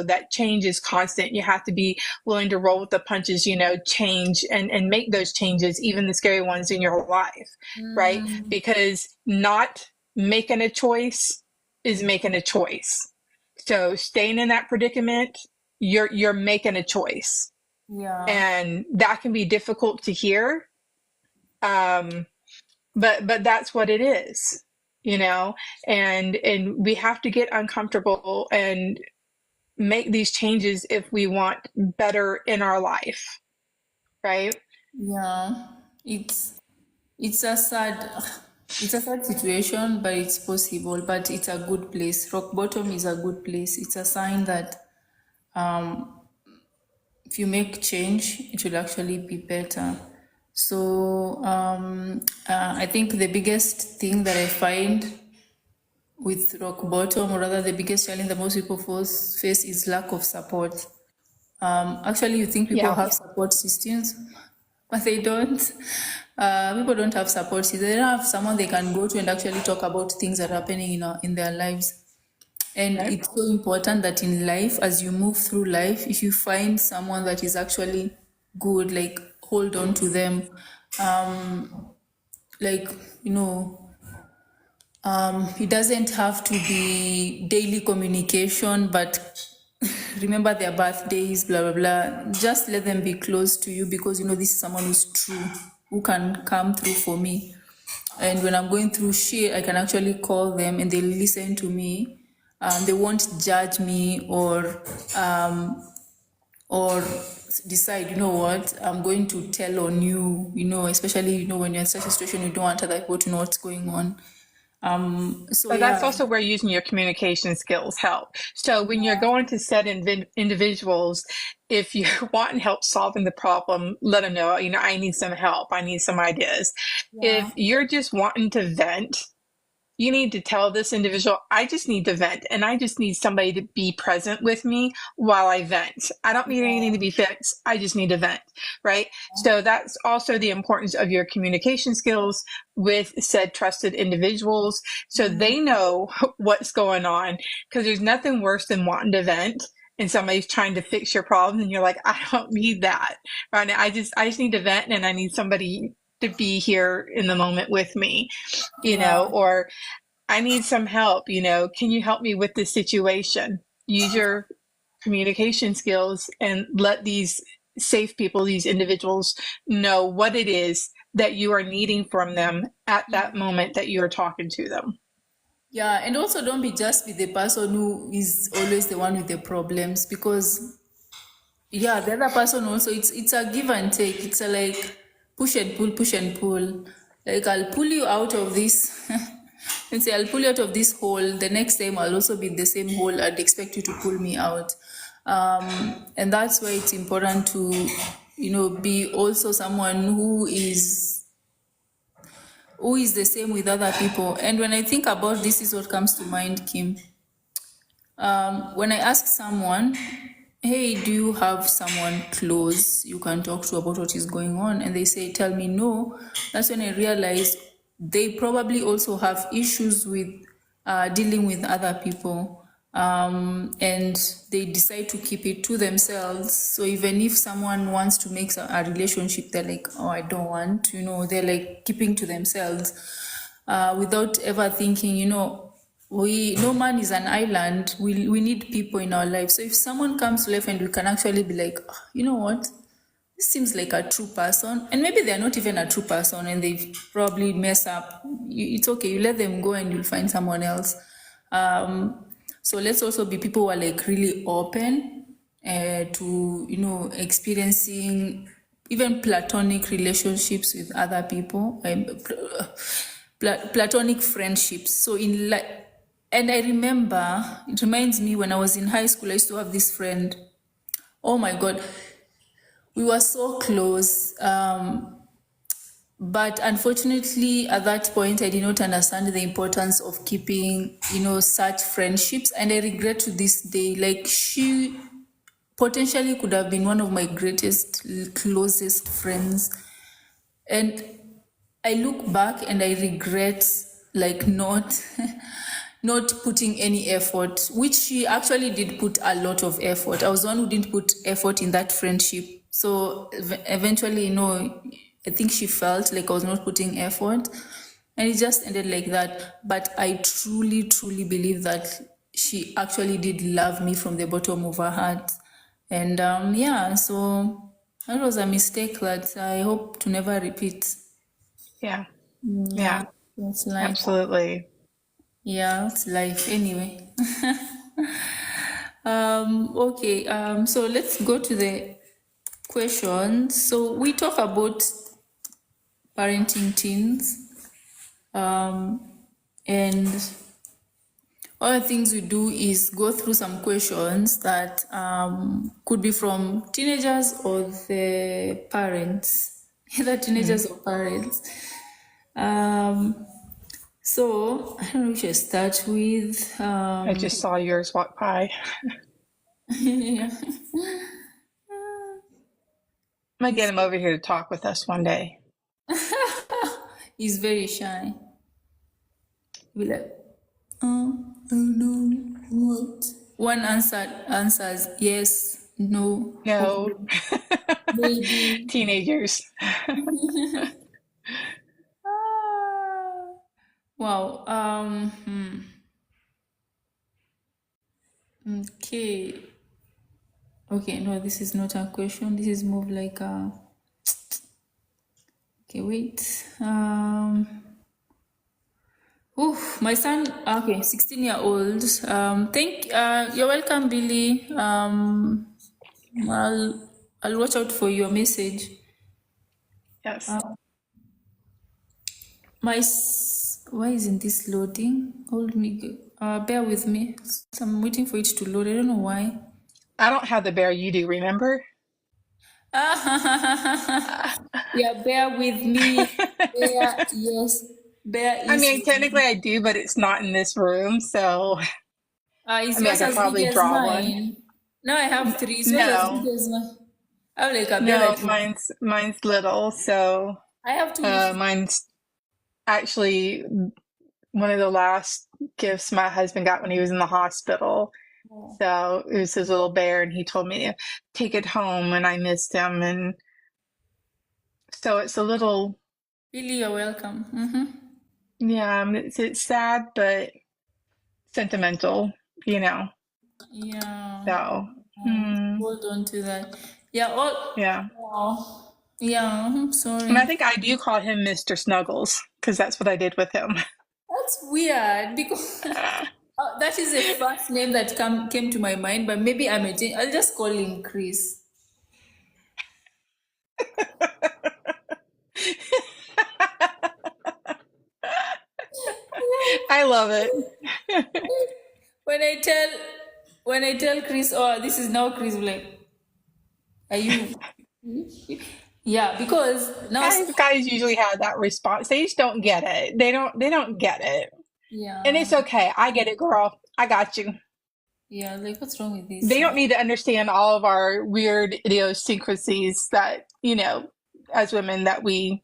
that change is constant. You have to be willing to roll with the punches, change and make those changes, even the scary ones in your life, right? Mm, Because not making a choice is making a choice. So staying in that predicament, you're making a choice. yeah. And that can be difficult to hear. Um, but that's what it is, you know and we have to get uncomfortable and make these changes if we want better in our life, right? Yeah. It's it's a sad it's a sad situation, but it's possible, but it's a good place. Rock bottom is a good place. It's a sign that if you make change, it will actually be better. So I think the biggest thing that I find with rock bottom, or rather the biggest challenge that most people face is lack of support. Actually, you think people Yeah. have support systems, but they don't. People don't have support systems. They don't have someone they can go to and actually talk about things that are happening in their lives. And Right. it's so important that in life, as you move through life, if you find someone that is actually good, like hold on to them. Like, you know, it doesn't have to be daily communication, but remember their birthdays, blah, blah, blah. Just let them be close to you because, this is someone who's true, who can come through for me. And when I'm going through shit, I can actually call them and they'll listen to me. They won't judge me or decide, you know what, I'm going to tell on you, especially, when you're in such a situation, you don't want other people to know what's going on. So But that's yeah, also where using your communication skills help. So when you're going to set individuals, if you're wanting help solving the problem, let them know, I need some help. I need some ideas. yeah, If you're just wanting to vent, you need to tell this individual, I just need to vent and I just need somebody to be present with me while I vent. I don't need anything to be fixed. I just need to vent, right? So that's also the importance of your communication skills with said trusted individuals so they know what's going on, because there's nothing worse than wanting to vent and somebody's trying to fix your problem and you're like, I don't need that right now. I just need to vent and I need somebody to be here in the moment with me, yeah. or I need some help, can you help me with this situation? Use your communication skills and let these safe people, these individuals, know what it is that you are needing from them at that moment that you are talking to them. Yeah, and also don't be the person who is always the one with the problems, because yeah, the other person also, it's a give and take. It's a like push and pull, push and pull. Like I'll pull you out of this and say I'll pull you out of this hole. The next time I'll also be in the same hole. I'd expect you to pull me out. And that's why it's important to, be also someone who is the same with other people. And when I think about this, is what comes to mind, Kim. When I ask someone, hey, do you have someone close you can talk to about what is going on? And they say, tell me no. That's when I realize they probably also have issues with dealing with other people. And they decide to keep it to themselves. So even if someone wants to make a relationship, they're like, oh, I don't want, they're like keeping to themselves without ever thinking, no man is an island. We need people in our life. So if someone comes to life and we can actually be like, "Oh, you know what, this seems like a true person," and maybe they're not even a true person and they probably mess up. It's okay. You let them go and you'll find someone else. So let's also be people who are like really open to experiencing even platonic relationships with other people, platonic friendships. So and I remember, it reminds me when I was in high school, I used to have this friend. Oh my God, we were so close. But unfortunately, at that point, I did not understand the importance of keeping, such friendships. And I regret to this day, like, she potentially could have been one of my greatest, closest friends. And I look back and I regret, like, not not putting any effort, which she actually did put a lot of effort. I was the one who didn't put effort in that friendship. So eventually, I think she felt like I was not putting effort, and it just ended like that. But I truly, truly believe that she actually did love me from the bottom of her heart. And yeah, so that was a mistake that I hope to never repeat. Yeah. Yeah, Yeah. that's life. Absolutely. Yeah, it's life anyway. Okay, so let's go to the questions. So we talk about parenting teens, and one of the things we do is go through some questions that could be from teenagers or the parents, either Mhm. teenagers or parents. Um, so I don't know if I start with. I just saw yours walk by. Yeah. I'm gonna get He's, him over here to talk with us one day. he's very shy. He'll be like, I don't know what. One answers yes, no, No. hopefully, maybe. Teenagers. Ah, wow. Okay. Okay, no, this is not a question. This is more of like a. Okay, wait. My son, okay, 16-year-old. You're welcome, Billy. I'll watch out for your message. Yes. Why isn't this loading? Bear with me. I'm waiting for it to load. I don't know why. I don't have the bear you do, remember? Yeah, bear with me. Bear, yes, bear I is mean, with technically me. I do, but it's not in this room. So, I Is mean, I yours could as big probably as draw one. mine? No, I have three. Is yours as big No, as mine? I have like a bear no, like mine's little. So, I have two little. mine's actually one of the last gifts my husband got when he was in the hospital. Oh, So it was his little bear, and he told me to take it home, and I missed him. And so it's a little, Billy, you're welcome. Mm-hmm. yeah, it's sad, but sentimental, you know. Yeah. So, hmm, Hold on to that. Yeah. Oh, yeah. wow. Yeah. I'm And I sorry. think I do call him Mr. Snuggles because that's what I did with him. That's weird because that is the first name that came to my mind. But maybe I may change. I'll just call him Chris. I love it. When I tell when I tell Chris, oh, this is now Chris. Like, are you? Yeah, because now. Guys usually have that response. They just don't get it. They don't get it. And Yeah. it's okay. I get it, girl. I got you. Yeah. Like, what's wrong with They this? don't need to understand all of our weird idiosyncrasies that, as women that we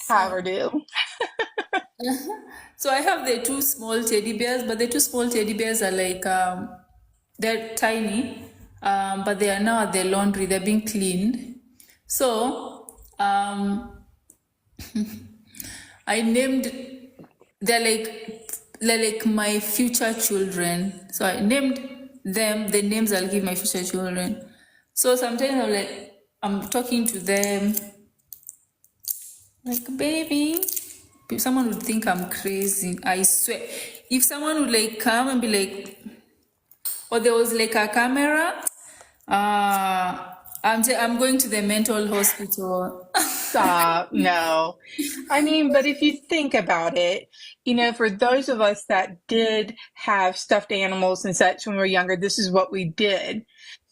have So. or do. So I have the two small teddy bears, but the two small teddy bears are like they're tiny, but they are now at the laundry. They're being cleaned. So I named they're like my future children. So I named them the names I'll give my future children. So sometimes I'm talking to them like, baby, someone would think I'm crazy. I swear. If someone would like come and be like, or there was like a camera, I'm going to the mental hospital. Stop. No. I mean, but if you think about it, for those of us that did have stuffed animals and such when we were younger, this is what we did.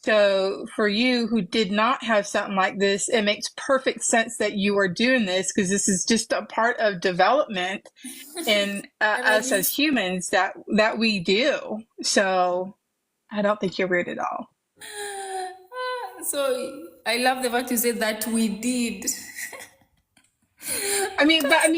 So for you who did not have something like this, it makes perfect sense that you are doing this because this is just a part of development in Never us as knew. humans that we do. So I don't think you're weird at all. So I love the fact you said that we did. I mean, that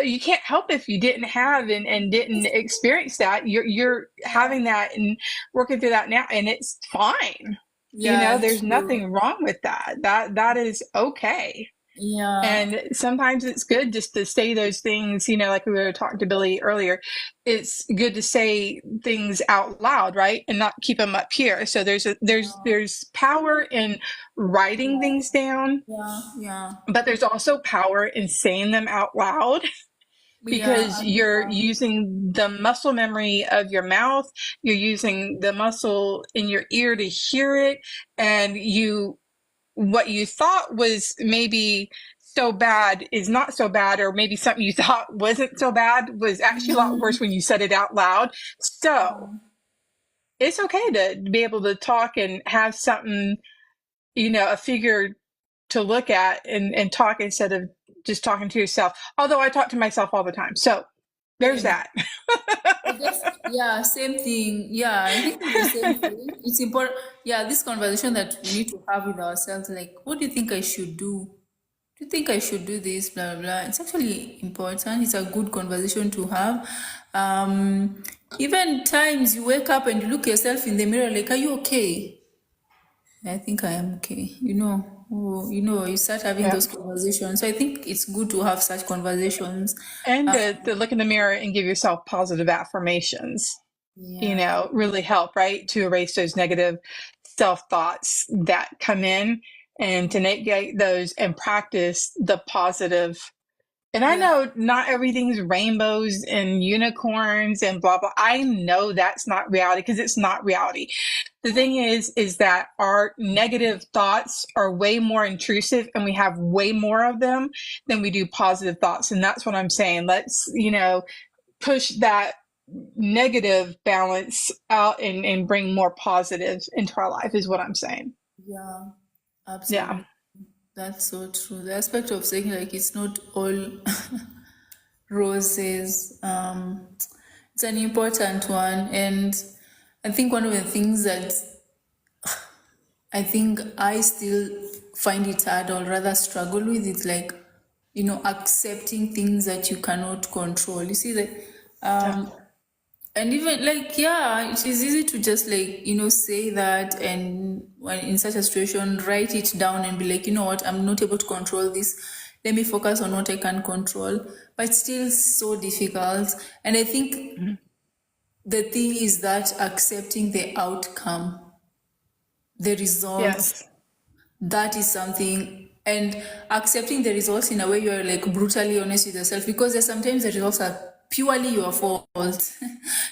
you can't help if you didn't have and didn't experience that. You're Yeah, having that and working through that now, and it's fine. You know, yeah, there's true. nothing wrong with that. That is okay. Yeah, And sometimes it's good just to say those things, you know, like we were talking to Billy earlier. It's good to say things out loud, right? And not keep them up here. So there's power in writing things down, yeah, yeah, but there's also power in saying them out loud yeah, because you're using the muscle memory of your mouth, you're using the muscle in your ear to hear it, and you what you thought was maybe so bad is not so bad, or maybe something you thought wasn't so bad was actually a lot worse when you said it out loud. So it's okay to be able to talk and have something, you know, a figure to look at and talk instead of just talking to yourself. Although I talk to myself all the time. So there's same. that. I guess, yeah, same thing. Yeah, I think it's the same thing. It's important. Yeah, this conversation that we need to have with ourselves, like, what do you think I should do? Do you think I should do this? Blah, blah, blah. It's actually important. It's a good conversation to have. Even times you wake up and you look yourself in the mirror, like, are you okay? I think I am okay. You start having Yeah. those conversations. So I think it's good to have such conversations. And Uh, to look in the mirror and give yourself positive affirmations, you yeah, know, really help, right? To erase those negative self thoughts that come in and to negate those and practice the positive. And I yeah, know not everything's rainbows and unicorns and blah, blah. I know that's not reality because it's not reality. The thing is that our negative thoughts are way more intrusive and we have way more of them than we do positive thoughts. And that's what I'm saying. Let's, you know, push that negative balance out and bring more positive into our life is what I'm saying. yeah, Yeah. absolutely. That's so true. The aspect of saying like it's not all roses, it's an important one. And I think one of the things that I think I still find it hard or rather struggle with is like, accepting things that you cannot control. You see, like, Yeah. and even like, yeah, it is easy to just like, say that, and when in such a situation, write it down and be like, you know what, I'm not able to control this. Let me focus on what I can control. But it's still so difficult. And I think Mhm. the thing is that accepting the outcome, the results, Yes. that is something. And accepting the results in a way you're like brutally honest with yourself, because there's sometimes the results are purely your fault.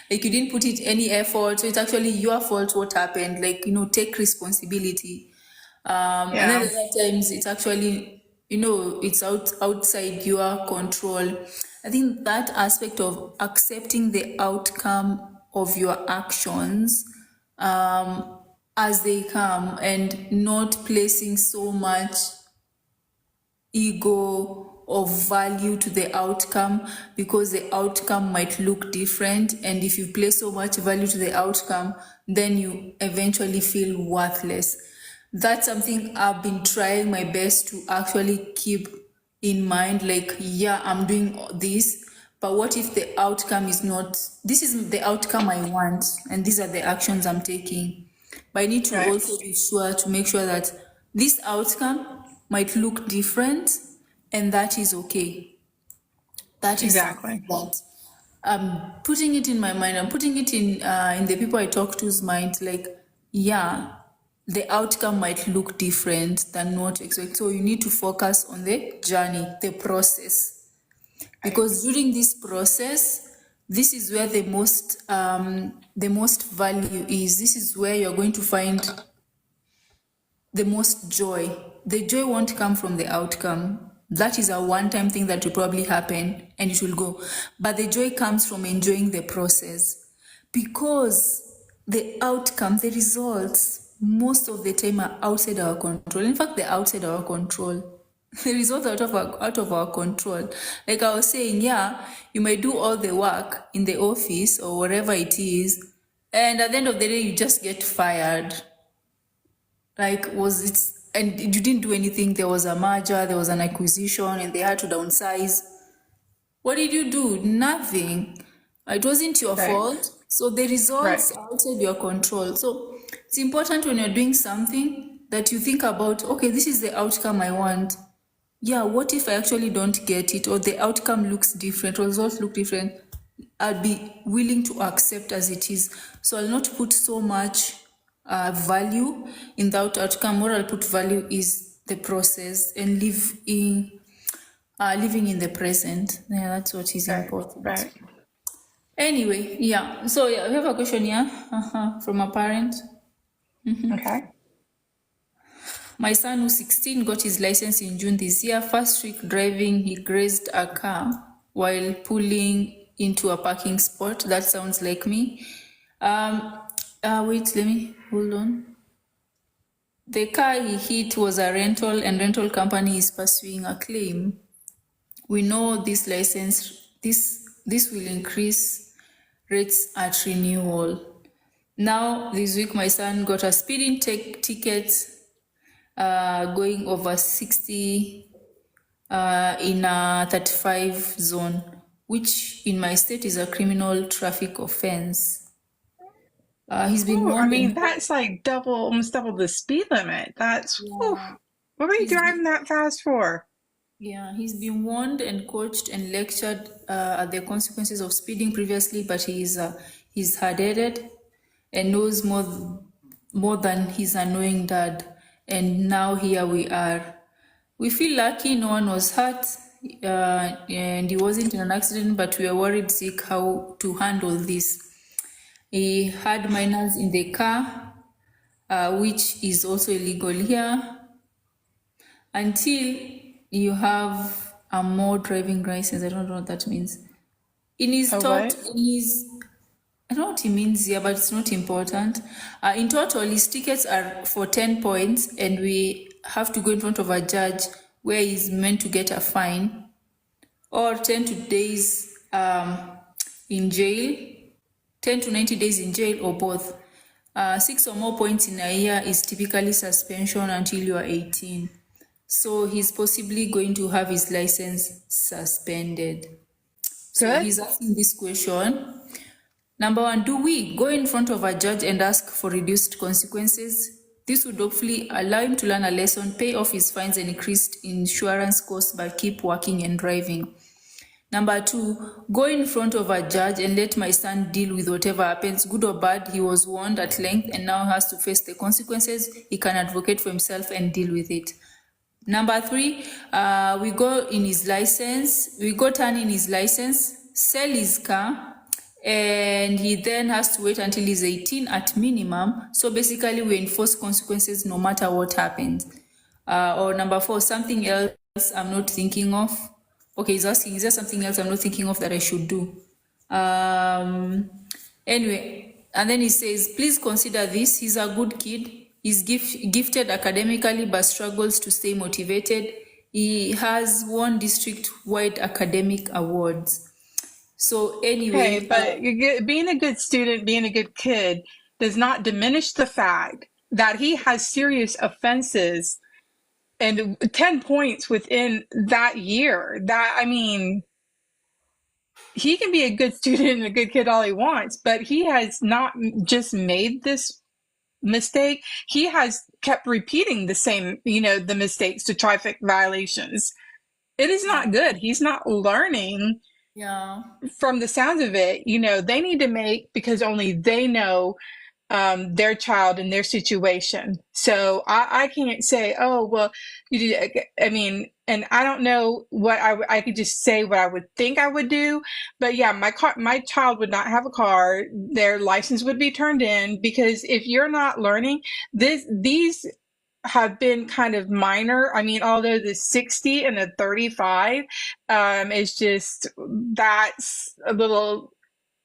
Like you didn't put it any effort, so it's actually your fault what happened. Like, take responsibility. And then Yeah. the other times it's actually, it's outside your control. I think that aspect of accepting the outcome of your actions, as they come, and not placing so much ego or value to the outcome, because the outcome might look different, and if you place so much value to the outcome, then you eventually feel worthless. That's something I've been trying my best to actually keep in mind, like, yeah, I'm doing this, but what if the outcome is not, this is the outcome I want and these are the actions I'm taking. But I need to Right. also be sure to make sure that this outcome might look different, and that is okay. That is Exactly. something that I'm putting it in my mind. I'm putting it in the people I talk to's mind. Like, yeah, the outcome might look different than what you expect. So you need to focus on the journey, the process, Right. because during this process, this is where the most value is. This is where you're going to find the most joy. The joy won't come from the outcome. That is a one-time thing that will probably happen and it will go. But the joy comes from enjoying the process. Because the outcome, the results, most of the time are outside our control. In fact, they're outside our control. The results are out of our control. Like I was saying, yeah, you may do all the work in the office or whatever it is, and at the end of the day, you just get fired. Like, was it, and you didn't do anything? There was a merger, there was an acquisition, and they had to downsize. What did you do? Nothing. It wasn't your Right. fault. So the Right. results are outside your control. So it's important when you're doing something that you think about, okay, this is the outcome I want. Yeah, what if I actually don't get it, or the outcome looks different, or results look different? I'll be willing to accept as it is. So I'll not put so much value in that outcome. What I'll put value is the process and living in the present. Yeah, that's what is Right. important. Right. Anyway, yeah. So yeah, we have a question here from a parent. Okay. My son, who's 16, got his license in June this year. First week driving, he grazed a car while pulling into a parking spot. That sounds like me. Wait, let me hold on. The car he hit was a rental, and rental company is pursuing a claim. We know this license, this will increase rates at renewal. Now, this week, my son got a speeding ticket going over 60 in a 35 zone, which in my state is a criminal traffic offense. He's been Oh, I warned mean, and that's like double, almost double the speed limit. That's, whew. yeah, What were you he's been driving that fast for? Yeah, he's been warned and coached and lectured at the consequences of speeding previously, but he's hard-headed and knows more than his annoying dad. And now here we are. We feel lucky no one was hurt, and he wasn't in an accident, but we are worried sick how to handle this. He had minors in the car, which is also illegal here until you have a more driving license. I don't know what that means. In his Oh, thought, what? I don't know what he means here, but it's not important. In total, his tickets are for 10 points, and we have to go in front of a judge where he's meant to get a fine or 10 to days in jail, 10 to 90 days in jail, or both. 6 or more points in a year is typically suspension until you are 18. So he's possibly going to have his license suspended. So Good. he's asking this question. Number one, do we go in front of a judge and ask for reduced consequences? This would hopefully allow him to learn a lesson, pay off his fines and increased insurance costs, but keep working and driving. Number two, go in front of a judge and let my son deal with whatever happens, good or bad. He was warned at length and now has to face the consequences. He can advocate for himself and deal with it. Number three, we go in his license, we go turn in his license, sell his car, and he then has to wait until he's 18 at minimum. So basically, we enforce consequences no matter what happens. Or number four, something else I'm not thinking of. Okay, he's asking, is there something else I'm not thinking of that I should do? Anyway, and then he says, please consider this. He's a good kid. He's gifted academically but struggles to stay motivated. He has won district-wide academic awards. So Okay, anyway, but being a good student, being a good kid does not diminish the fact that he has serious offenses and 10 points within that year. That, I mean, he can be a good student and a good kid all he wants, but he has not just made this mistake. He has kept repeating the same, the mistakes, the traffic violations. It is not good. He's not learning yeah, from the sounds of it. They need to make, because only they know their child and their situation. So I can't say, oh, well, you did. I mean, and I don't know what I could just say what I would think I would do. But yeah, my child would not have a car. Their license would be turned in, because if you're not learning these have been kind of minor. I mean, although the 60 and the 35 is just, that's a little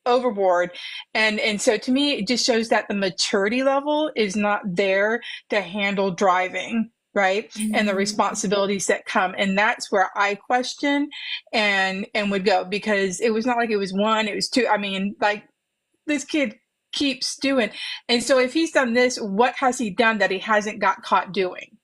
overboard. And so to me, it just shows that the maturity level is not there to handle driving, right? And the Mm, responsibilities that come. And that's where I question and would go, because it was not like it was one, it was two. I mean, like, this kid keeps doing. And so if he's done this, what has he done that he hasn't got caught doing?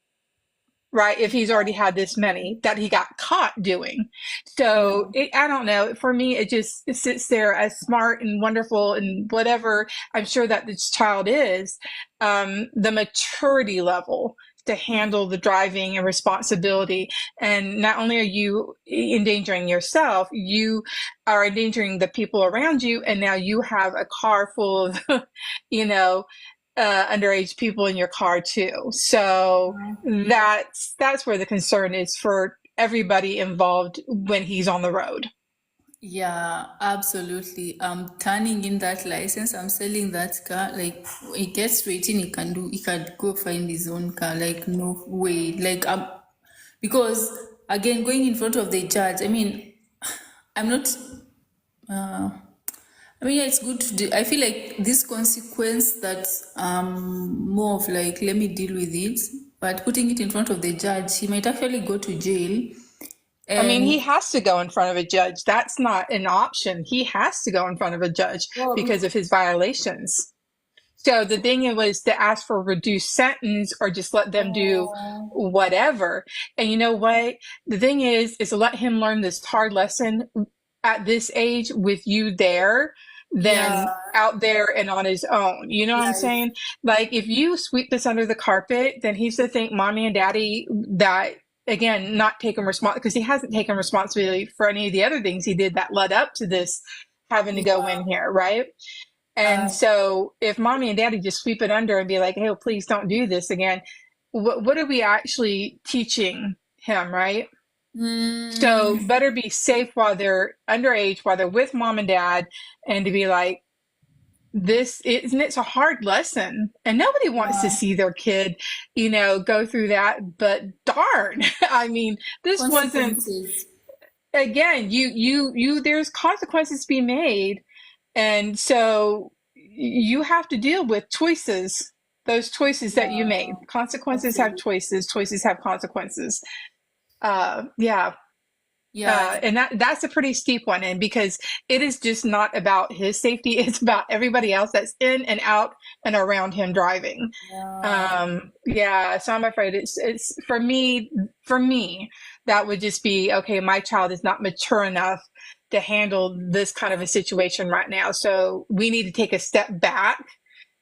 Right? If he's already had this many that he got caught doing. So yeah. I don't know. For me, it sits there as smart and wonderful and whatever I'm sure that this child is, the maturity level to handle the driving and responsibility. And not only are you endangering yourself, you are endangering the people around you. And now you have a car full of, you know, underage people in your car too. So that's where the concern is for everybody involved when he's on the road. Yeah, absolutely. I'm turning in that license. I'm selling that car. Like, he gets to 18, he can go find his own car. Like, no way. Like, because again, going in front of the judge, I mean, I'm not, uh, I mean, yeah, it's good to do. I feel like this consequence that more of like, let me deal with it, but putting it in front of the judge, he might actually go to jail. I mean, And he has to go in front of a judge. That's not an option. He has to go in front of a judge because well, of his violations. So the thing was to ask for a reduced sentence or just let them do oh, whatever. And you know what? The thing is to let him learn this hard lesson at this age with you there yeah, than out there and on his own. You know what I'm like, saying? Like, if you sweep this under the carpet, then he's to thank mommy and daddy that, again, not taking because he hasn't taken responsibility for any of the other things he did that led up to this having to go in here, right? And uh, so if mommy and daddy just sweep it under and be like, hey, please don't do this again, what are we actually teaching him, right? So mm, better be safe while they're underage, while they're with mom and dad, and to be like, this isn't, it's a hard lesson. And nobody wants to yeah, see their kid, go through that. But darn, I mean, this wasn't, consequences. again, there's consequences to be made. And so you have to deal with choices, those choices that you Yeah, made. Consequences have absolutely. choices have consequences. Yeah. Yeah, And that's a pretty steep one. And because it is just not about his safety, it's about everybody else that's in and out and around him driving. yeah, Yeah. So I'm afraid it's for me, that would just be, okay, my child is not mature enough to handle this kind of a situation right now. So we need to take a step back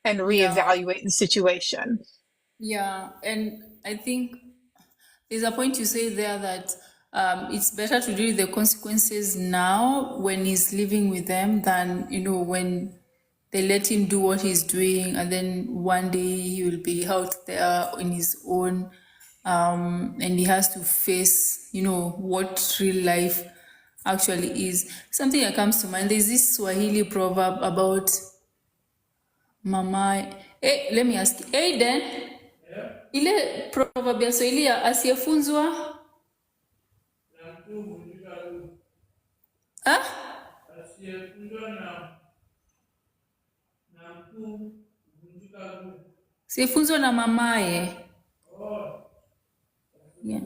and yeah, reevaluate the situation. yeah. And I think there's a point you say there that it's better to deal with the consequences now when he's living with them than, when they let him do what he's doing, and then one day he will be out there on his own, and he has to face, what real life actually is. Something that comes to mind, there's this Swahili proverb about mama. Hey, let me ask you, Aiden, ile proverb ya Swahili ya asiyefunzwa. Ah? Sifunzwa na mamaye. Yeah.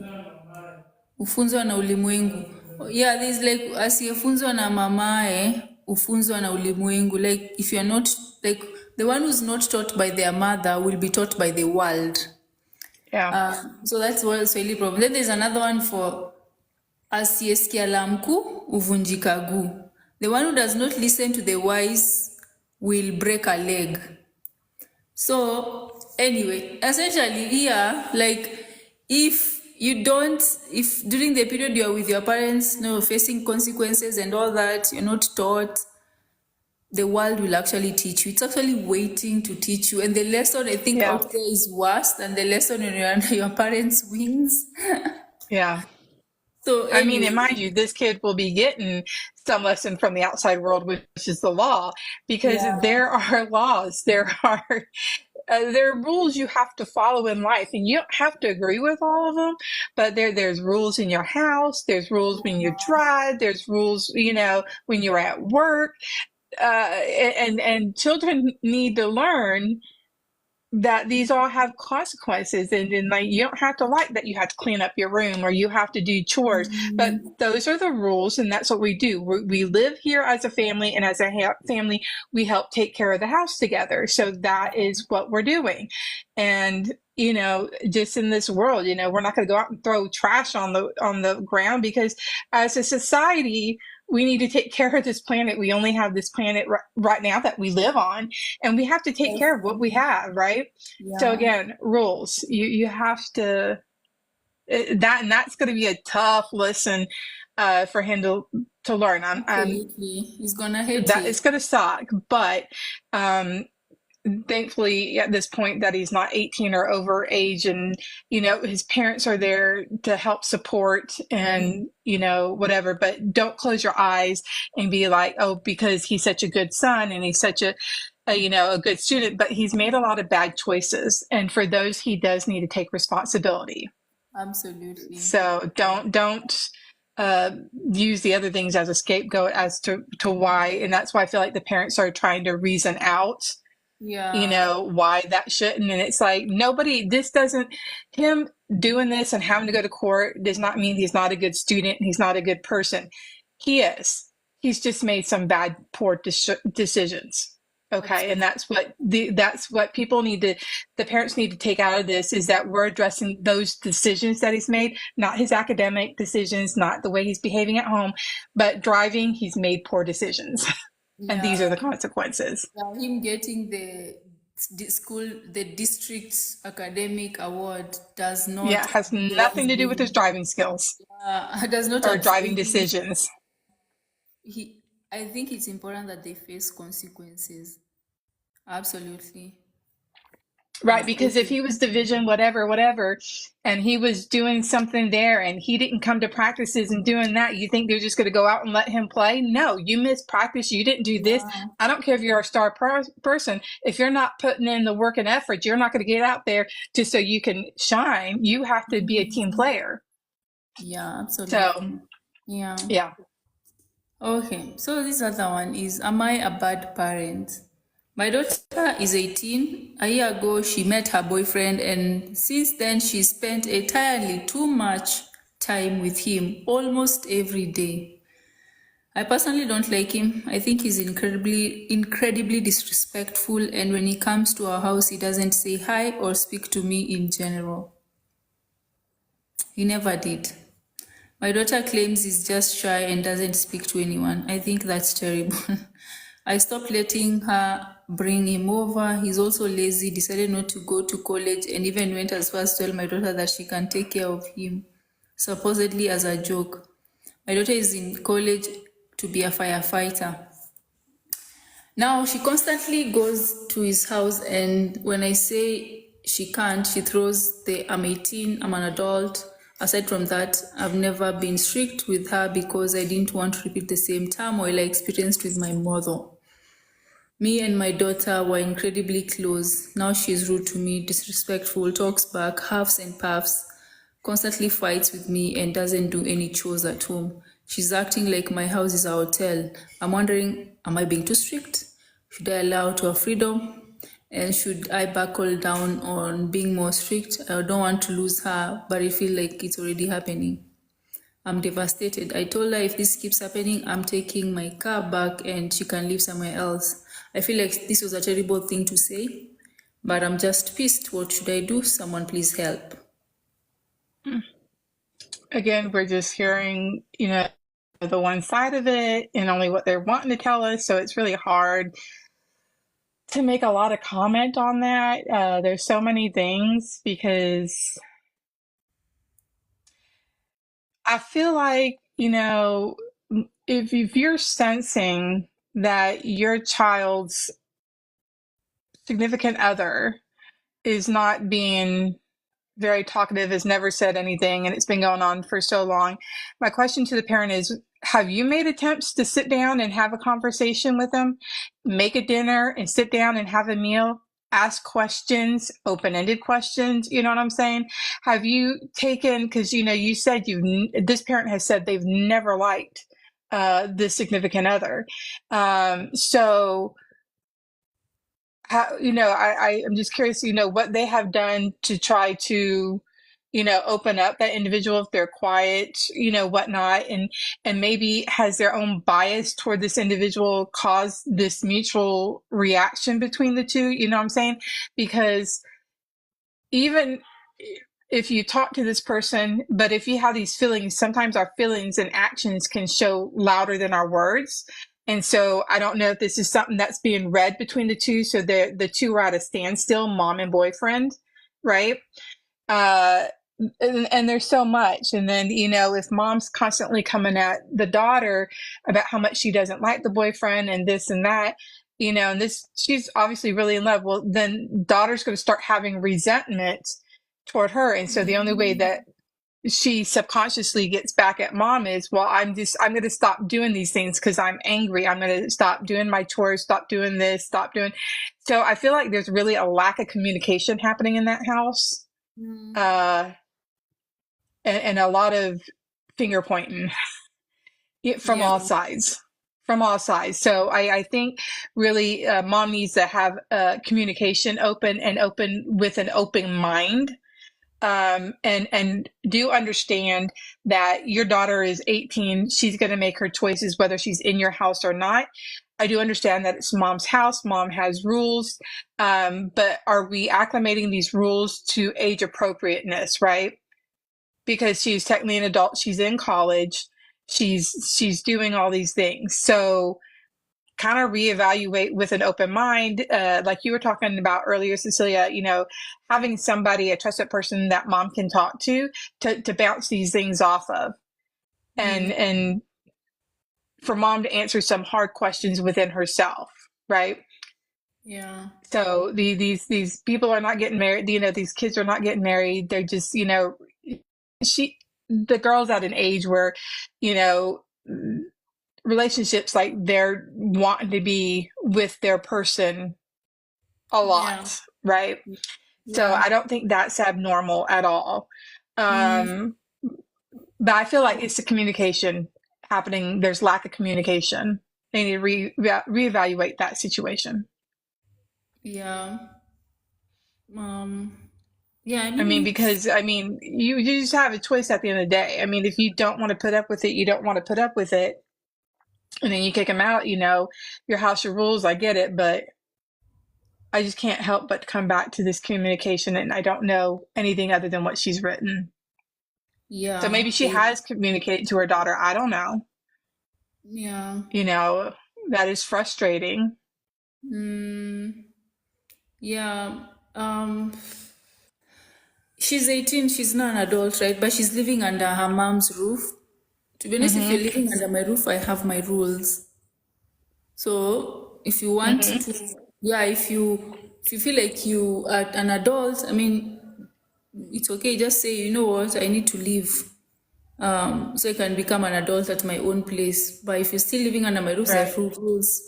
Ufunzwa na ulimwengu. Yeah, there's like asiyefunzwa na mamaye, ufunzwa na ulimwengu. Like, if you're not, like, the one who's not taught by their mother will be taught by the world. Yeah. So that's what Swahili problem. Then there's another one for asiyesikia la mkuu uvunjika guu. The one who does not listen to the wise will break a leg. So anyway, essentially here, like, if during the period you're with your parents, facing consequences and all that, you're not taught, the world will actually teach you. It's actually waiting to teach you. And the lesson I think Yeah. out there is worse than the lesson when you're under your parents' wings. Yeah. So I mean, and anyway, mind you, this kid will be getting some lesson from the outside world, which is the law, because yeah, there are laws, there are rules you have to follow in life, and you don't have to agree with all of them. But there's rules in your house, there's rules when you drive, there's rules, when you're at work. and children need to learn that these all have consequences, and like you don't have to like that you have to clean up your room or you have to do chores, but those are the rules, and that's what we do. We live here as a family, and as a family we help take care of the house together, so that is what we're doing. And just in this world, we're not going to go out and throw trash on the ground, because as a society we need to take care of this planet. We only have this planet right now that we live on, and we have to take care of what we have, right? So Yeah, again, rules. You have to and that's going to be a tough lesson for him to learn. absolutely. He's gonna hate That it. it's going to suck, but thankfully at this point that he's not 18 or over age, and his parents are there to help support, and whatever. But don't close your eyes and be like, oh, because he's such a good son and he's such a good student, but he's made a lot of bad choices, and for those he does need to take responsibility. Absolutely. So don't uh, use the other things as a scapegoat as to why. And that's why I feel like the parents are trying to reason out, Yeah. why that shouldn't. And it's like, this doesn't, him doing this and having to go to court does not mean he's not a good student. He's not a good person. He is. He's just made some bad, poor decisions. Okay. And Absolutely. that's what people the parents need to take out of this, is that we're addressing those decisions that he's made, not his academic decisions, not the way he's behaving at home, but driving, he's made poor decisions. And Yeah. these are the consequences. Yeah, him getting the district's academic award does Yeah, not it has undo what he's nothing to do with his doing. driving skills Does not or driving absolutely. decisions. I think it's important that they face consequences. Absolutely. Right, because if Okay. he was division whatever, and he was doing something there and he didn't come to practices and doing that, you think they're just going to go out and let him play? No, you missed practice. You didn't do this. Yeah. I don't care if you're a star person. If you're not putting in the work and effort, you're not going to get out there just so you can shine. You have to be a team player. Yeah, So, absolutely. Yeah. yeah. Okay. So this other one is, am I a bad parent? My daughter is 18. A year ago, she met her boyfriend, and since then, she spent entirely too much time with him almost every day. I personally don't like him. I think he's incredibly disrespectful, and when he comes to our house, he doesn't say hi or speak to me in general. He never did. My daughter claims he's just shy and doesn't speak to anyone. I think that's terrible. I stopped letting her bring him over. He's also lazy, decided not to go to college, and even went as far as to tell my daughter that she can take care of him, supposedly as a joke. My daughter is in college to be a firefighter. Now she constantly goes to his house, and when I say she can't, she throws the I'm 18, I'm an adult. Aside from that, I've never been strict with her because I didn't want to repeat the same turmoil I experienced with my mother. Me and my daughter were incredibly close. Now she's rude to me, disrespectful, talks back, huffs and puffs, constantly fights with me, and doesn't do any chores at home. She's acting like my house is a hotel. I'm wondering, am I being too strict? Should I allow her freedom? And should I buckle down on being more strict? I don't want to lose her, but I feel like it's already happening. I'm devastated. I told her if this keeps happening, I'm taking my car back and she can live somewhere else. I feel like this was a terrible thing to say, but I'm just pissed. What should I do? Someone please help. Again, we're just hearing, the one side of it and only what they're wanting to tell us. So it's really hard to make a lot of comment on that. There's so many things, because I feel like, if you're sensing that your child's significant other is not being very talkative, has never said anything, and it's been going on for so long, my question to the parent is, have you made attempts to sit down and have a conversation with them, make a dinner and sit down and have a meal, ask questions, open-ended questions? You know what I'm saying? Have you taken, because you said this parent has said they've never liked the significant other. So how, I'm just curious, what they have done to try to, open up that individual if they're quiet, whatnot, and maybe has their own bias toward this individual caused this mutual reaction between the two, you know what I'm saying? Because even if you talk to this person, but if you have these feelings, sometimes our feelings and actions can show louder than our words. And so I don't know if this is something that's being read between the two. So the two are at a standstill, mom and boyfriend, right? Uh, and there's so much. And then, if mom's constantly coming at the daughter about how much she doesn't like the boyfriend and this and that, and this, she's obviously really in love. Well, then daughter's going to start having resentment toward her. And so the only way that she subconsciously gets back at mom is, well, I'm going to stop doing these things because I'm angry. I'm going to stop doing my chores, stop doing this, stop doing. So I feel like there's really a lack of communication happening in that house. And a lot of finger pointing from Yeah. all sides. From all sides. So I think really mom needs to have communication open with an open mind. And do understand that your daughter is 18. She's going to make her choices, whether she's in your house or not. I do understand that it's mom's house. Mom has rules. But are we acclimating these rules to age appropriateness, right? Because she's technically an adult. She's in college. She's doing all these things. So kind of reevaluate with an open mind, like you were talking about earlier, Cecilia, having somebody, a trusted person that mom can talk to bounce these things off of, and for mom to answer some hard questions within herself, right? Yeah. So these people are not getting married, these kids are not getting married. They're just, the girl's at an age where, relationships, like they're wanting to be with their person a Yeah. lot, right? So Yeah. I don't think that's abnormal at all. Mm, But I feel like it's the communication happening. There's lack of communication. They need to reevaluate that situation. yeah. Um, yeah, I I mean, mean, because you just have a choice at the end of the day. I mean, if you don't want to put up with it, you don't want to put up with it, and then you kick them out. Your house, your rules. I get it, but I just can't help but come back to this communication, and I don't know anything other than what she's written. So yeah. maybe she has communicated to her daughter. I don't know. Yeah. That is frustrating. Mm, yeah. She's 18, she's not an adult, right? But she's living under her mom's roof. To be honest, if you're Mm-hmm. living under my roof, I have my rules. So if you want Mm-hmm. to, yeah, if you feel like you are an adult, I mean, it's okay. Just say, you know what, I need to leave. So I can become an adult at my own place. But if you're still living under my roof, there Right. are rules.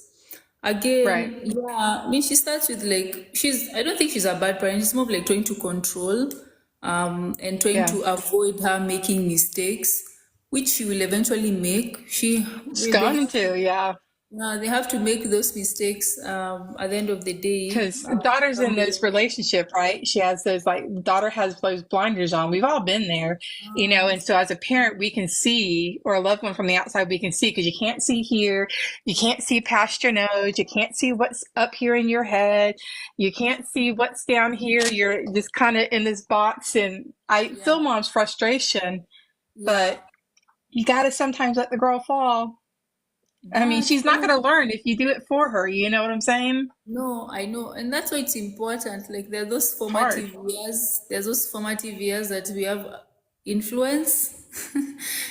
Right. Again, yeah, I mean, she starts with like, I don't think she's a bad parent. She's more of like trying to control, and trying Yeah. to avoid her making mistakes, which she will eventually make. It's going to, yeah. They have to make those mistakes, at the end of the day. Because daughter's in this relationship, right? She has those, like, daughter has those blinders on. We've all been there, and so as a parent, we can see, or a loved one from the outside, we can see, because you can't see here. You can't see past your nose. You can't see what's up here in your head. You can't see what's down here. You're just kind of in this box. And I Yeah, feel mom's frustration, yeah. but you got to sometimes let the girl fall. I mean, But she's not going to learn if you do it for her. You know what I'm saying? no, I know, and that's why it's important. Like there are those It's hard. formative years. There's those formative years that we have influence.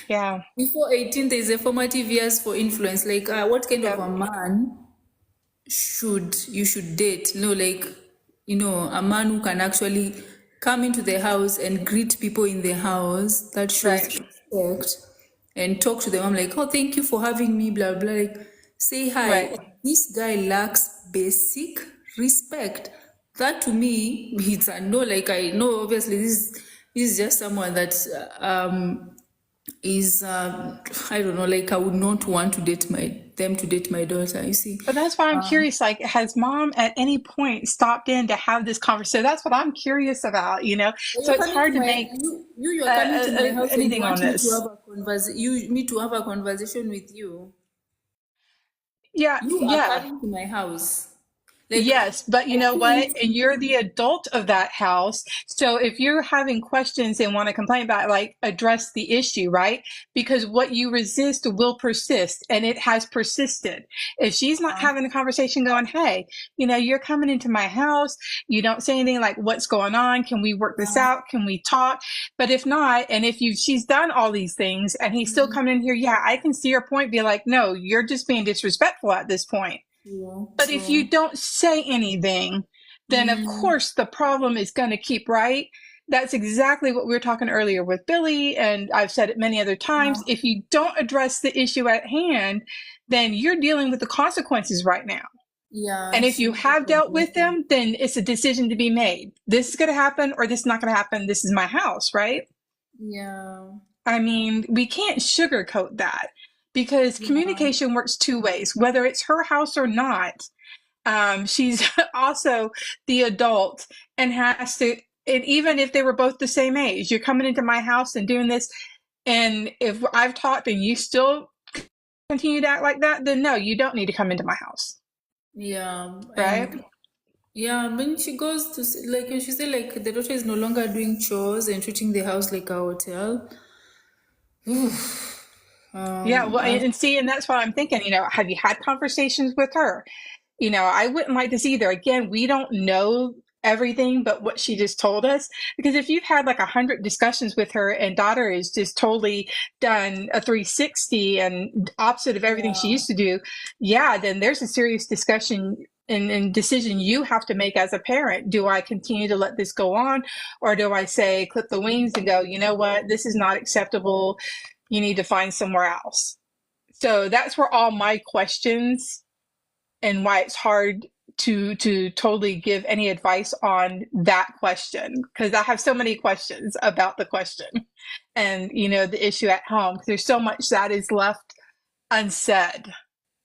Yeah. Before 18, there's a formative years for influence. Like, what kind of Yep. a man should date? Like, a man who can actually come into the house and greet people in the house. That shows Right. respect, and talk to them. I'm like, oh, thank you for having me. Blah blah. Like, say hi. Right. This guy lacks basic respect. That to me, it's a no. Like, I know obviously this is just someone that is I don't know, like I would not want to date them to date my daughter, you see. But that's why I'm curious. Like, has mom at any point stopped in to have this conversation? That's what I'm curious about, you know? So You're it's coming to hard to my make you are coming to my house and you anything on want me to have this. a me to have a conversation with you. Yeah, You are yeah. coming to my house. Like Yes, but you I know what? think And you're the adult of that house. So if you're having questions and want to complain about it, like address the issue, right? Because what you resist will persist and it has persisted. If she's not having a conversation going, hey, you know, you're coming into my house, you don't say anything like what's going on? Can we work this out? Can we talk? But if not, and if she's done all these things and he's still coming in here, yeah, I can see your point, be like, no, you're just being disrespectful at this point. true, But if you true. don't say anything, then of Mm, course the problem is going to keep, right? That's exactly what we were talking earlier with Billy, and I've said it many other times. yeah, If you don't address the issue at hand, then you're dealing with the consequences right now. yeah, And if you she's just have dealt with addressing. them, then it's a decision to be made. This is going to happen or this is not going to happen. This is my house, right? Yeah, I mean, we can't sugarcoat that because yeah, communication works two ways, whether it's her house or not. She's also the adult and has to, and even if they were both the same age, you're coming into my house and doing this. And if I've talked and you still continue to act like that, then no, you don't need to come into my house. yeah, Right? and yeah, when she goes to like when she said like the daughter is no longer doing chores and treating the house like a hotel. Yeah. Well, I, and see, and that's what I'm thinking, you know, have you had conversations with her? You know, I wouldn't like this either. Again, we don't know everything but what she just told us. Because if you've had like 100 discussions with her and daughter is just totally done a 360 and opposite of everything she yeah, used to do, yeah, then there's a serious discussion and decision you have to make as a parent. Do I continue to let this go on? Or do I say, clip the wings and go, you know what, this is not acceptable. You need to find somewhere else. So that's where all my questions and why it's hard to totally give any advice on that question because I have so many questions about the question and you know the issue at home. There's so much that is left unsaid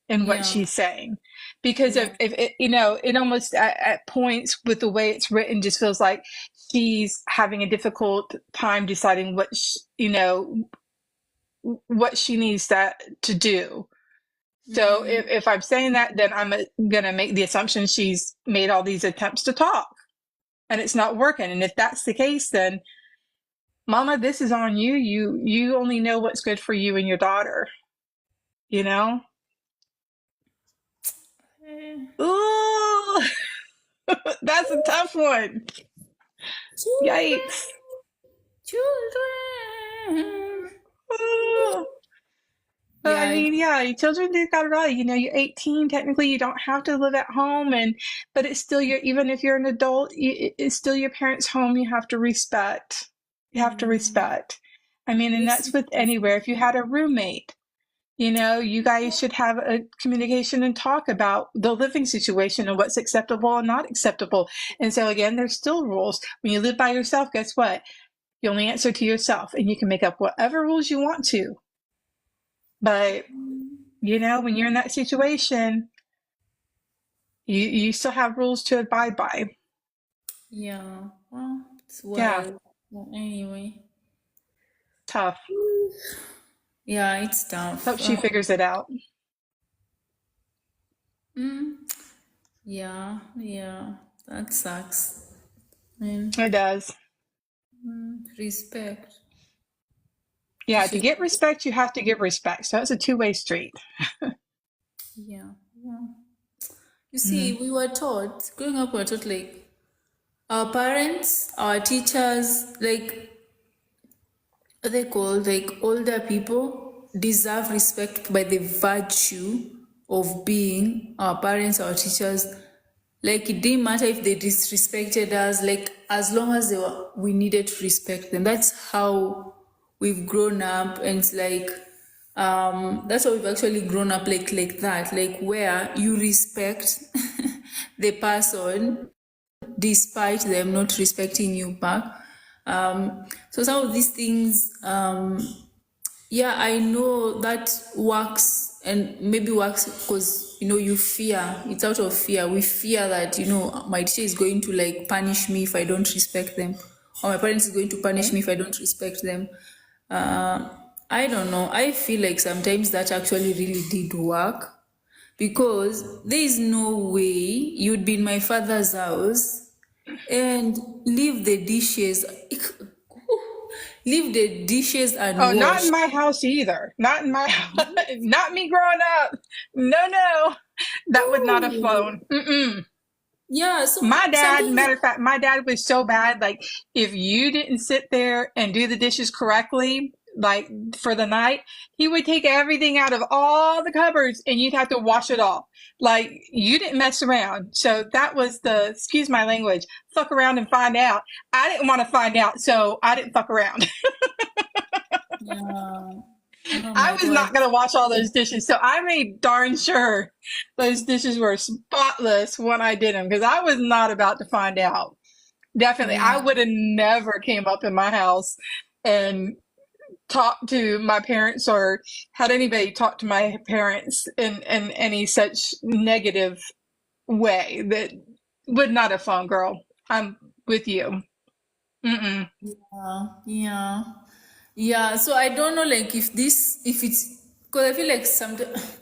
in what yeah, she's saying because yeah, of if it, you know it almost at points with the way it's written just feels like she's having a difficult time deciding what you know what she needs to do. So if I'm saying that, then I'm going to make the assumption she's made all these attempts to talk and it's not working. And if that's the case, then mama, this is on you. You only know what's good for you and your daughter, you know? Ooh, that's a tough one. children, Yikes. children. Ooh. But Yeah, I mean, yeah, children do got it right. You know, you're 18. Technically, you don't have to live at home, and but it's still your. Even if you're an adult, it's still your parents' home. You have to respect. You have to respect. I mean, and that's with anywhere. If you had a roommate, you know, you guys should have a communication and talk about the living situation and what's acceptable and not acceptable. And so again, there's still rules. When you live by yourself, guess what? You only answer to yourself, and you can make up whatever rules you want to. But you know, when you're in that situation, you still have rules to abide by. yeah. Well, it's Yeah, wild. Well, anyway, tough. yeah, it's tough. Hope she figures it out. Yeah, yeah, that sucks. I mean, It does. respect. Yeah, to She, get respect, you have to give respect. So it's a two-way street. yeah, yeah. You see, Mhm. we were taught, growing up, we were taught like our parents, our teachers, like what they call like older people deserve respect by the virtue of being our parents, our teachers. Like it didn't matter if they disrespected us, like as long as we needed to respect them. That's how we've grown up, and it's like that's how we've actually grown up, like that, like where you respect the person despite them not respecting you back. So some of these things Yeah, I know that works, and maybe works because you fear. It's out of fear. We fear that my teacher is going to like punish me if I don't respect them, or my parents is going to punish me if I don't respect them. Uh, I don't know. I feel like sometimes that actually really did work because there is no way you'd be in my father's house and leave the dishes, leave the dishes Oh, not in unwashed. my house either. Not in my, not me growing up. No, no, that would not have No. flown. Mm-mm. Yeah, so My dad, sometimes, matter of fact, my dad was so bad. Like, if you didn't sit there and do the dishes correctly, like for the night, he would take everything out of all the cupboards and you'd have to wash it all. Like, you didn't mess around. So that was the, excuse my language, fuck around and find out. I didn't want to find out, so I didn't fuck around. yeah, oh I my was not God. going to wash all those dishes. So I made darn sure those dishes were spotless when I did them because I was not about to find out. Definitely. I Yeah, would have never came up in my house and talked to my parents or had anybody talk to my parents in any such negative way. That would not have flown, girl. I'm with you. Mm-mm. yeah, yeah. So I don't know, like, if it's, because I feel like sometimes,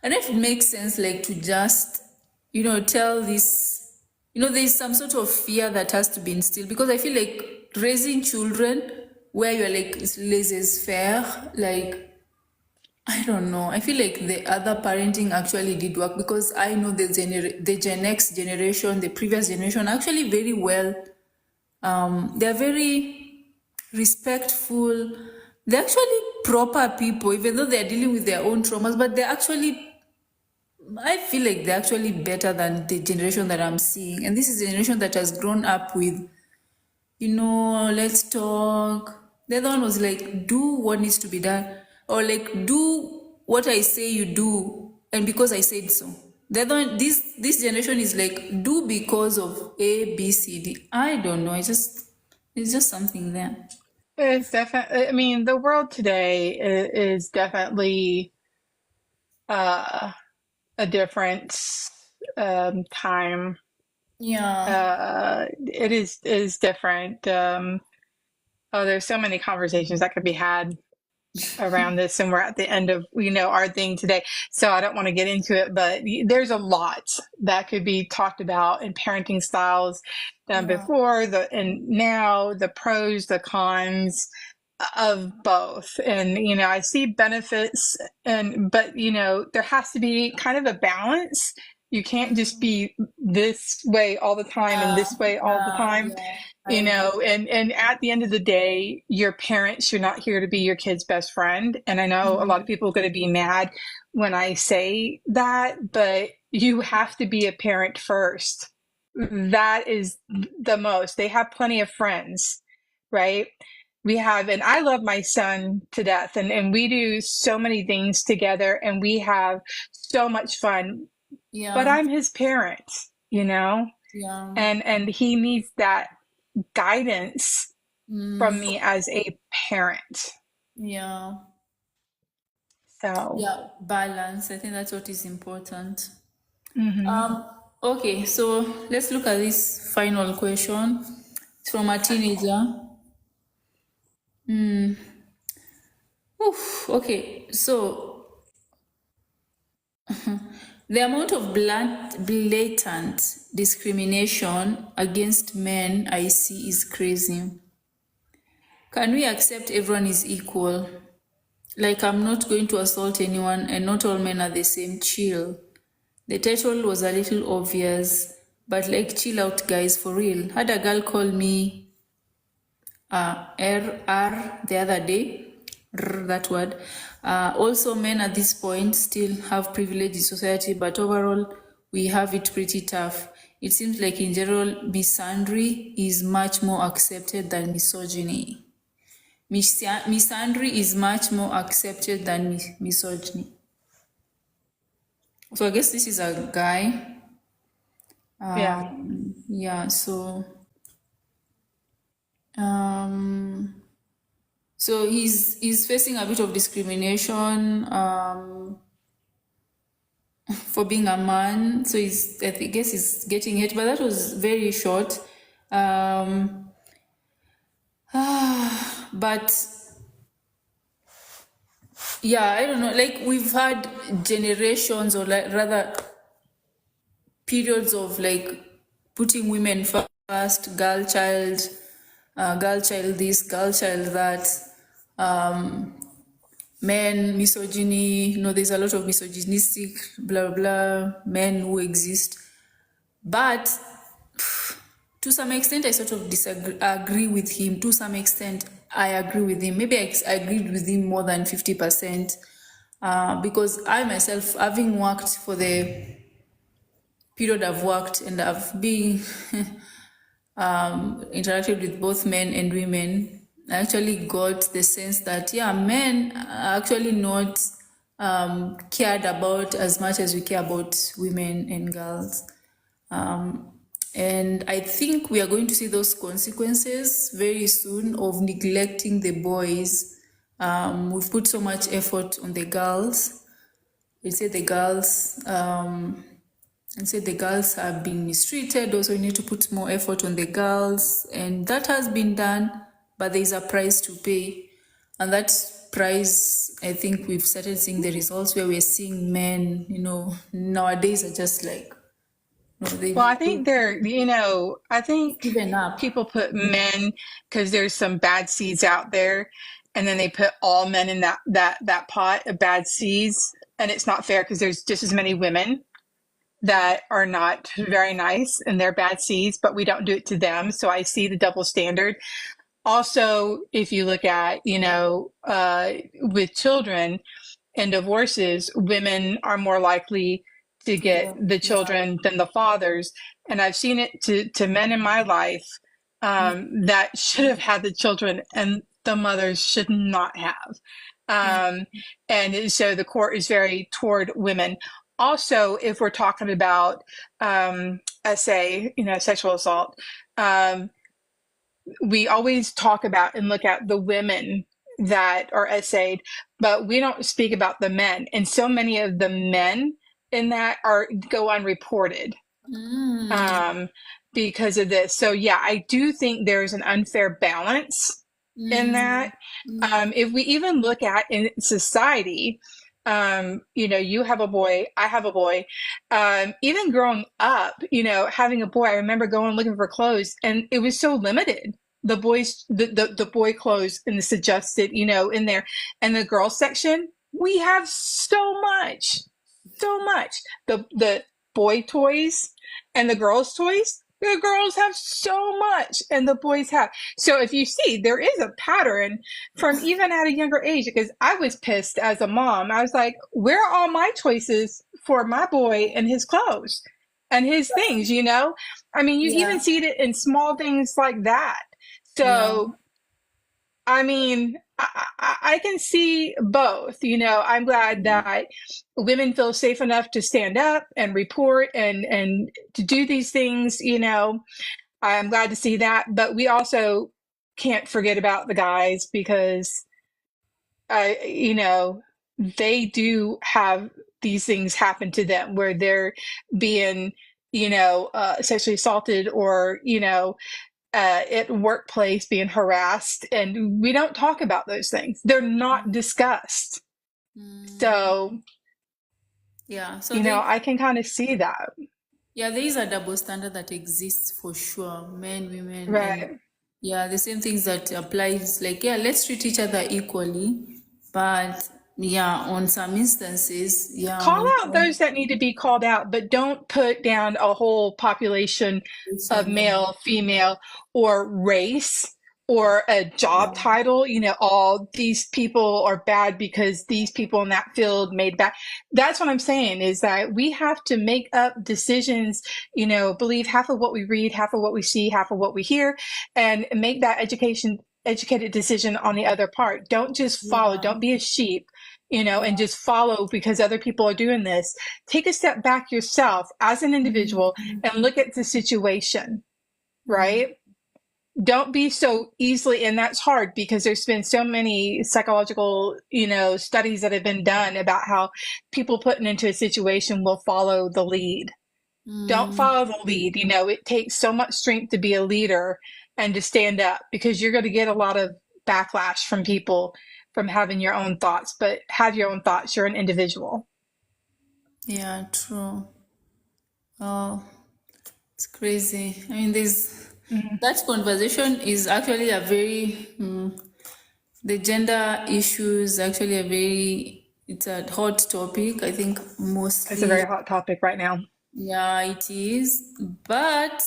I don't know if it makes sense, like, to just, tell this, there's some sort of fear that has to be instilled because I feel like raising children where you're like, it's laissez-faire, like, I don't know. I feel like the other parenting actually did work because I know the Gen X generation, the previous generation, actually very well. They're very respectful. They're actually proper people, even though they're dealing with their own traumas. But they're actually, I feel like they're actually better than the generation that I'm seeing. And this is a generation that has grown up with, let's talk. The other one was like, do what needs to be done, or like, do what I say you do, and because I said so. The other one, this generation is like, do because of A, B, C, D. I don't know. It's just something there. It's definitely, I mean, the world today is definitely uh, a different time. Yeah, It is different. Oh, there's so many conversations that could be had around this, and we're at the end of our thing today, so I don't want to get into it. But there's a lot that could be talked about in parenting styles done yeah, before the and now, the pros, the cons of both. And I see benefits, but there has to be kind of a balance. You can't just be this way all the time and yeah, this way all the yeah, time. yeah. I agree. And at the end of the day, your parents, you're not here to be your kid's best friend. And I know a lot of people are going to be mad when I say that, but you have to be a parent first. That is the most. They have plenty of friends, right? We have, and I love my son to death, and we do so many things together, and we have so much fun. But Yeah, I'm his parent, you know, yeah, and he needs that guidance from mm, me as a parent. yeah, So, yeah. Balance. I think that's what is important. mhm. Okay, so let's look at this final question. It's from a teenager. Oof, okay, so the amount of blatant discrimination against men I see is crazy. Can we accept everyone is equal? Like, I'm not going to assault anyone, and not all men are the same. Chill. The title was a little obvious, but like, chill out, guys, for real. Had a girl call me RR the other day, that word. Also, men at this point still have privilege in society, but overall, we have it pretty tough. It seems like, in general, misandry is much more accepted than misogyny. Misandry is much more accepted than misogyny. So I guess this is a guy. Yeah. Yeah, so um So he's facing a bit of discrimination for being a man. So guess he's getting it, but that was very short. Um, but yeah, I don't know. Like we've had generations, or like rather periods of like putting women first, girl child this, girl child that, men, misogyny, there's a lot of misogynistic, blah, blah, blah, men who exist. But to some extent, I sort of agree with him. To some extent, I agree with him. Maybe I agreed with him more than 50%, because I myself, having worked for the period I've worked, and I've been interacted with both men and women, I actually got the sense that, yeah, men are actually not cared about as much as we care about women and girls. And I think we are going to see those consequences very soon of neglecting the boys. We've put so much effort on the girls. We say the girls, and say the girls have been mistreated. Also, we need to put more effort on the girls, and that has been done, but there is a price to pay. And that price, I think we've started seeing the results where we're seeing men, nowadays are just like, Well, I they've think I think given up. people put men because there's some bad seeds out there, and then they put all men in that pot of bad seeds, and it's not fair because there's just as many women that are not very nice and they're bad seeds, but we don't do it to them. So I see the double standard. Also, if you look at, with children and divorces, women are more likely to get Yeah, the yeah, children than the fathers. And I've seen it to men in my life that should have had the children and the mothers should not have. yeah. And so the court is very toward women. Also, if we're talking about SA, sexual assault, um, we always talk about and look at the women that are essayed, but we don't speak about the men. And so many of the men in that go unreported Mm, um, because of this. So yeah, I do think there's an unfair balance in mm, that. If we even look at in society, you have a boy, I have a boy. Even growing up, having a boy, I remember going looking for clothes, and it was so limited. The boy clothes and the suggested, in there, and the girl section, we have so much. The boy toys and the girls' toys, the girls have so much and the boys have. So if you see, there is a pattern from even at a younger age, because I was pissed as a mom. I was like, where are all my choices for my boy and his clothes and his things, I mean, you even yeah, see it in small things like that. yeah. So I mean, I can see both. I'm glad that women feel safe enough to stand up and report and to do these things. I'm glad to see that, but we also can't forget about the guys because they do have these things happen to them where they're being, sexually assaulted or at workplace being harassed, and we don't talk about those things. They're not discussed. Mm, So, yeah. So they I can kind of see that. Yeah, there is a double standard that exists for sure, men, women, and Right. yeah, the same things that applies. Like, yeah, let's treat each other equally, but yeah, on some instances, yeah, Call when out those that need to be called out, but don't put down a whole population of male, female, or race or a job title. All these people are bad because these people in that field made bad. That's what I'm saying, is that we have to make up decisions, believe half of what we read, half of what we see, half of what we hear, and make that educated decision on the other part. Don't just follow, yeah, don't be a sheep, and yeah, just follow because other people are doing this. Take a step back yourself as an individual and look at the situation, mm, right? don't be so easily, and that's hard because there's been so many psychological, studies that have been done about how people put into a situation will follow the lead. Don't Mm, follow the lead. It takes so much strength to be a leader and to stand up, because you're going to get a lot of backlash from people from having your own thoughts, but have your own thoughts. You're an individual. yeah, true. Oh, it's crazy. I mean, Mhm. that conversation is actually a very, the gender issues actually it's a hot topic. I think It's a very mostly, hot topic right now. yeah, it is. But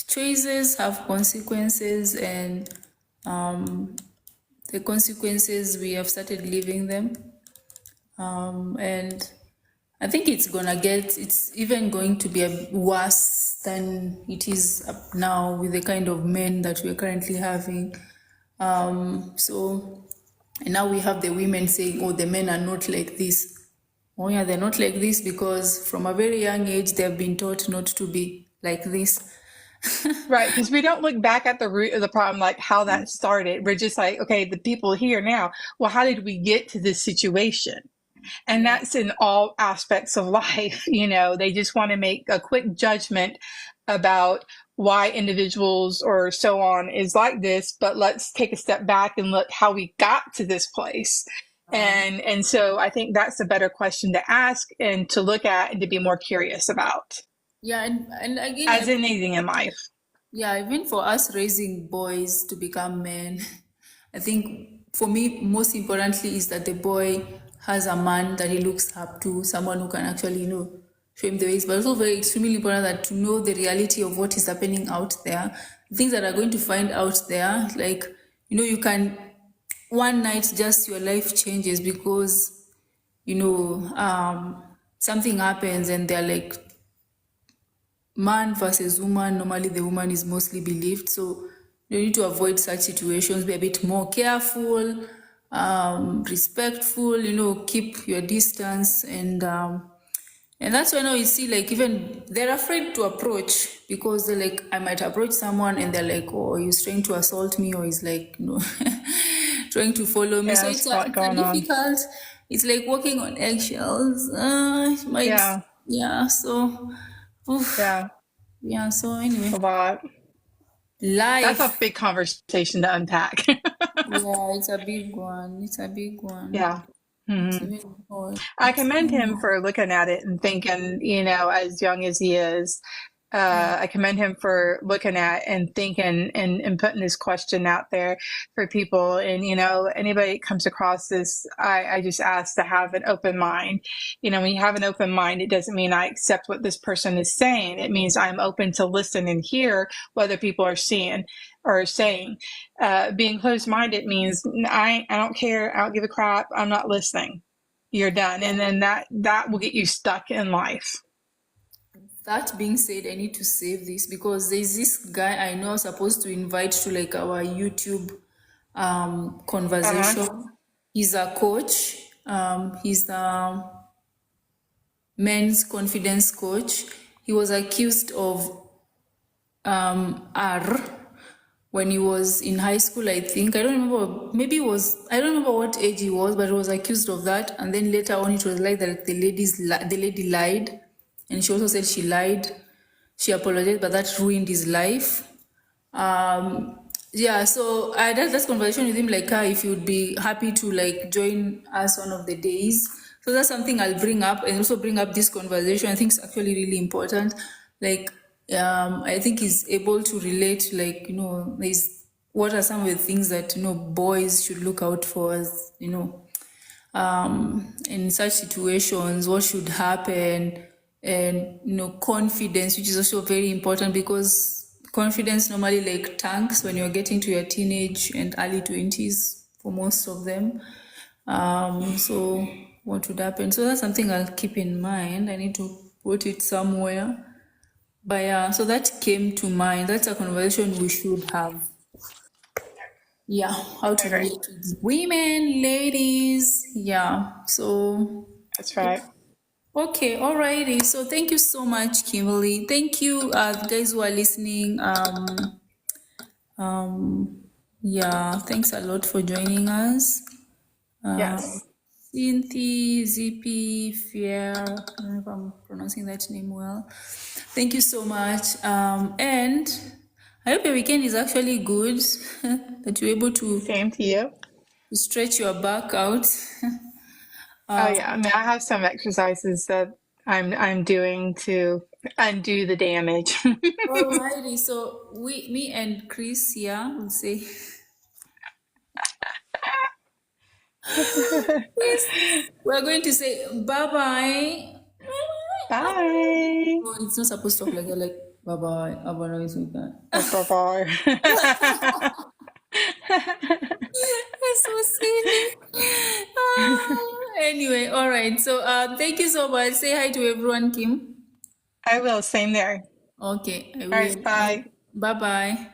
choices have consequences, and the consequences, we have started living them. And I think it's even going to be worse than it is up now with the kind of men that we're currently having. So, and now we have the women saying, oh, the men are not like this. Oh, yeah, they're not like this because from a very young age, they've been taught not to be like this. Right, because we don't look back at the root of the problem, like how that started. We're just like, okay, the people here now, well, how did we get to this situation? And Yeah. that's in all aspects of life. They just want to make a quick judgment about why individuals or so on is like this, but let's take a step back and look how we got to this place. And so I think that's a better question to ask and to look at and to be more curious about, Yeah, and again, as in anything in life. yeah, even for us raising boys to become men, I think for me, most importantly, is that the boy has a man that he looks up to, someone who can actually, show him the ways. But also very extremely important that to know the reality of what is happening out there, things that are going to find out there. Like, you can one night just your life changes because, something happens and they're like man versus woman. Normally the woman is mostly believed, so you need to avoid such situations. Be a bit more careful, respectful, keep your distance. And that's why now you see, like, even they're afraid to approach because they're like, I might approach someone and they're like, oh, he's trying to assault me, or he's like, trying to follow me. Yeah, So there's a lot it's a going on. difficult, it's like walking on eggshells. It might, Yeah, yeah, so, oof, yeah, yeah, so anyway, a lot. That's a life. big conversation to unpack. Yeah, it's a big one. It's a big one. Yeah. It's Mhm. even hard. I commend him for looking at it and thinking, as young as he is, Yeah. I commend him for looking at and thinking and putting this question out there for people. And, anybody that comes across this, I just ask to have an open mind. When you have an open mind, it doesn't mean I accept what this person is saying. It means I'm open to listen and hear what other people are seeing or saying. Being closed minded means I don't care. I don't give a crap. I'm not listening. You're done. And then that will get you stuck in life. That being said, I need to save this because there's this guy I know supposed to invite to like our YouTube Uh-huh. conversation. He's a coach. He's the men's confidence coach. He was accused of R when he was in high school, I think. I don't remember, maybe it was, I don't remember what age he was, but he was accused of that. And then later on, it was like that the lady lied. And she also said she lied. She apologized, but that ruined his life. Yeah, so I had that conversation with him, like, if you would be happy to like join us one of the days. So that's something I'll bring up and also bring up this conversation. I think it's actually really important. Like, I think he's able to relate, like, there's what are some of the things that boys should look out for, as in such situations, what should happen, and confidence, which is also very important because confidence normally like tanks when you're getting to your teenage and early 20s for most of them. So what would happen? So that's something I'll keep in mind. I need to put it somewhere. But yeah, so that came to mind. That's a conversation we should have. Yeah, how I to agree. relate with women, ladies. Yeah, so That's right. okay, alrighty. So thank you so much, Kimberly. Thank you, guys who are listening. Um, yeah, thanks a lot for joining us. Yes. Cynthia, Zippy, Fier, I don't know if I'm pronouncing that name well. Thank you so much. And I hope your weekend is actually good, that you're able Same to you. to stretch your back out. Oh yeah. I mean, I have some exercises that I'm doing to undo the damage. Alrighty, so me and Chris here will say, yes, we're going to say bye bye. Bye. Oh, it's not supposed to talk like that, like bye bye. Have a nice weekend. Bye-bye. That's so silly. Anyway, all right. So thank you so much. Say hi to everyone, Kim. I will. Same there. Okay, I All right. will. Bye. Bye bye.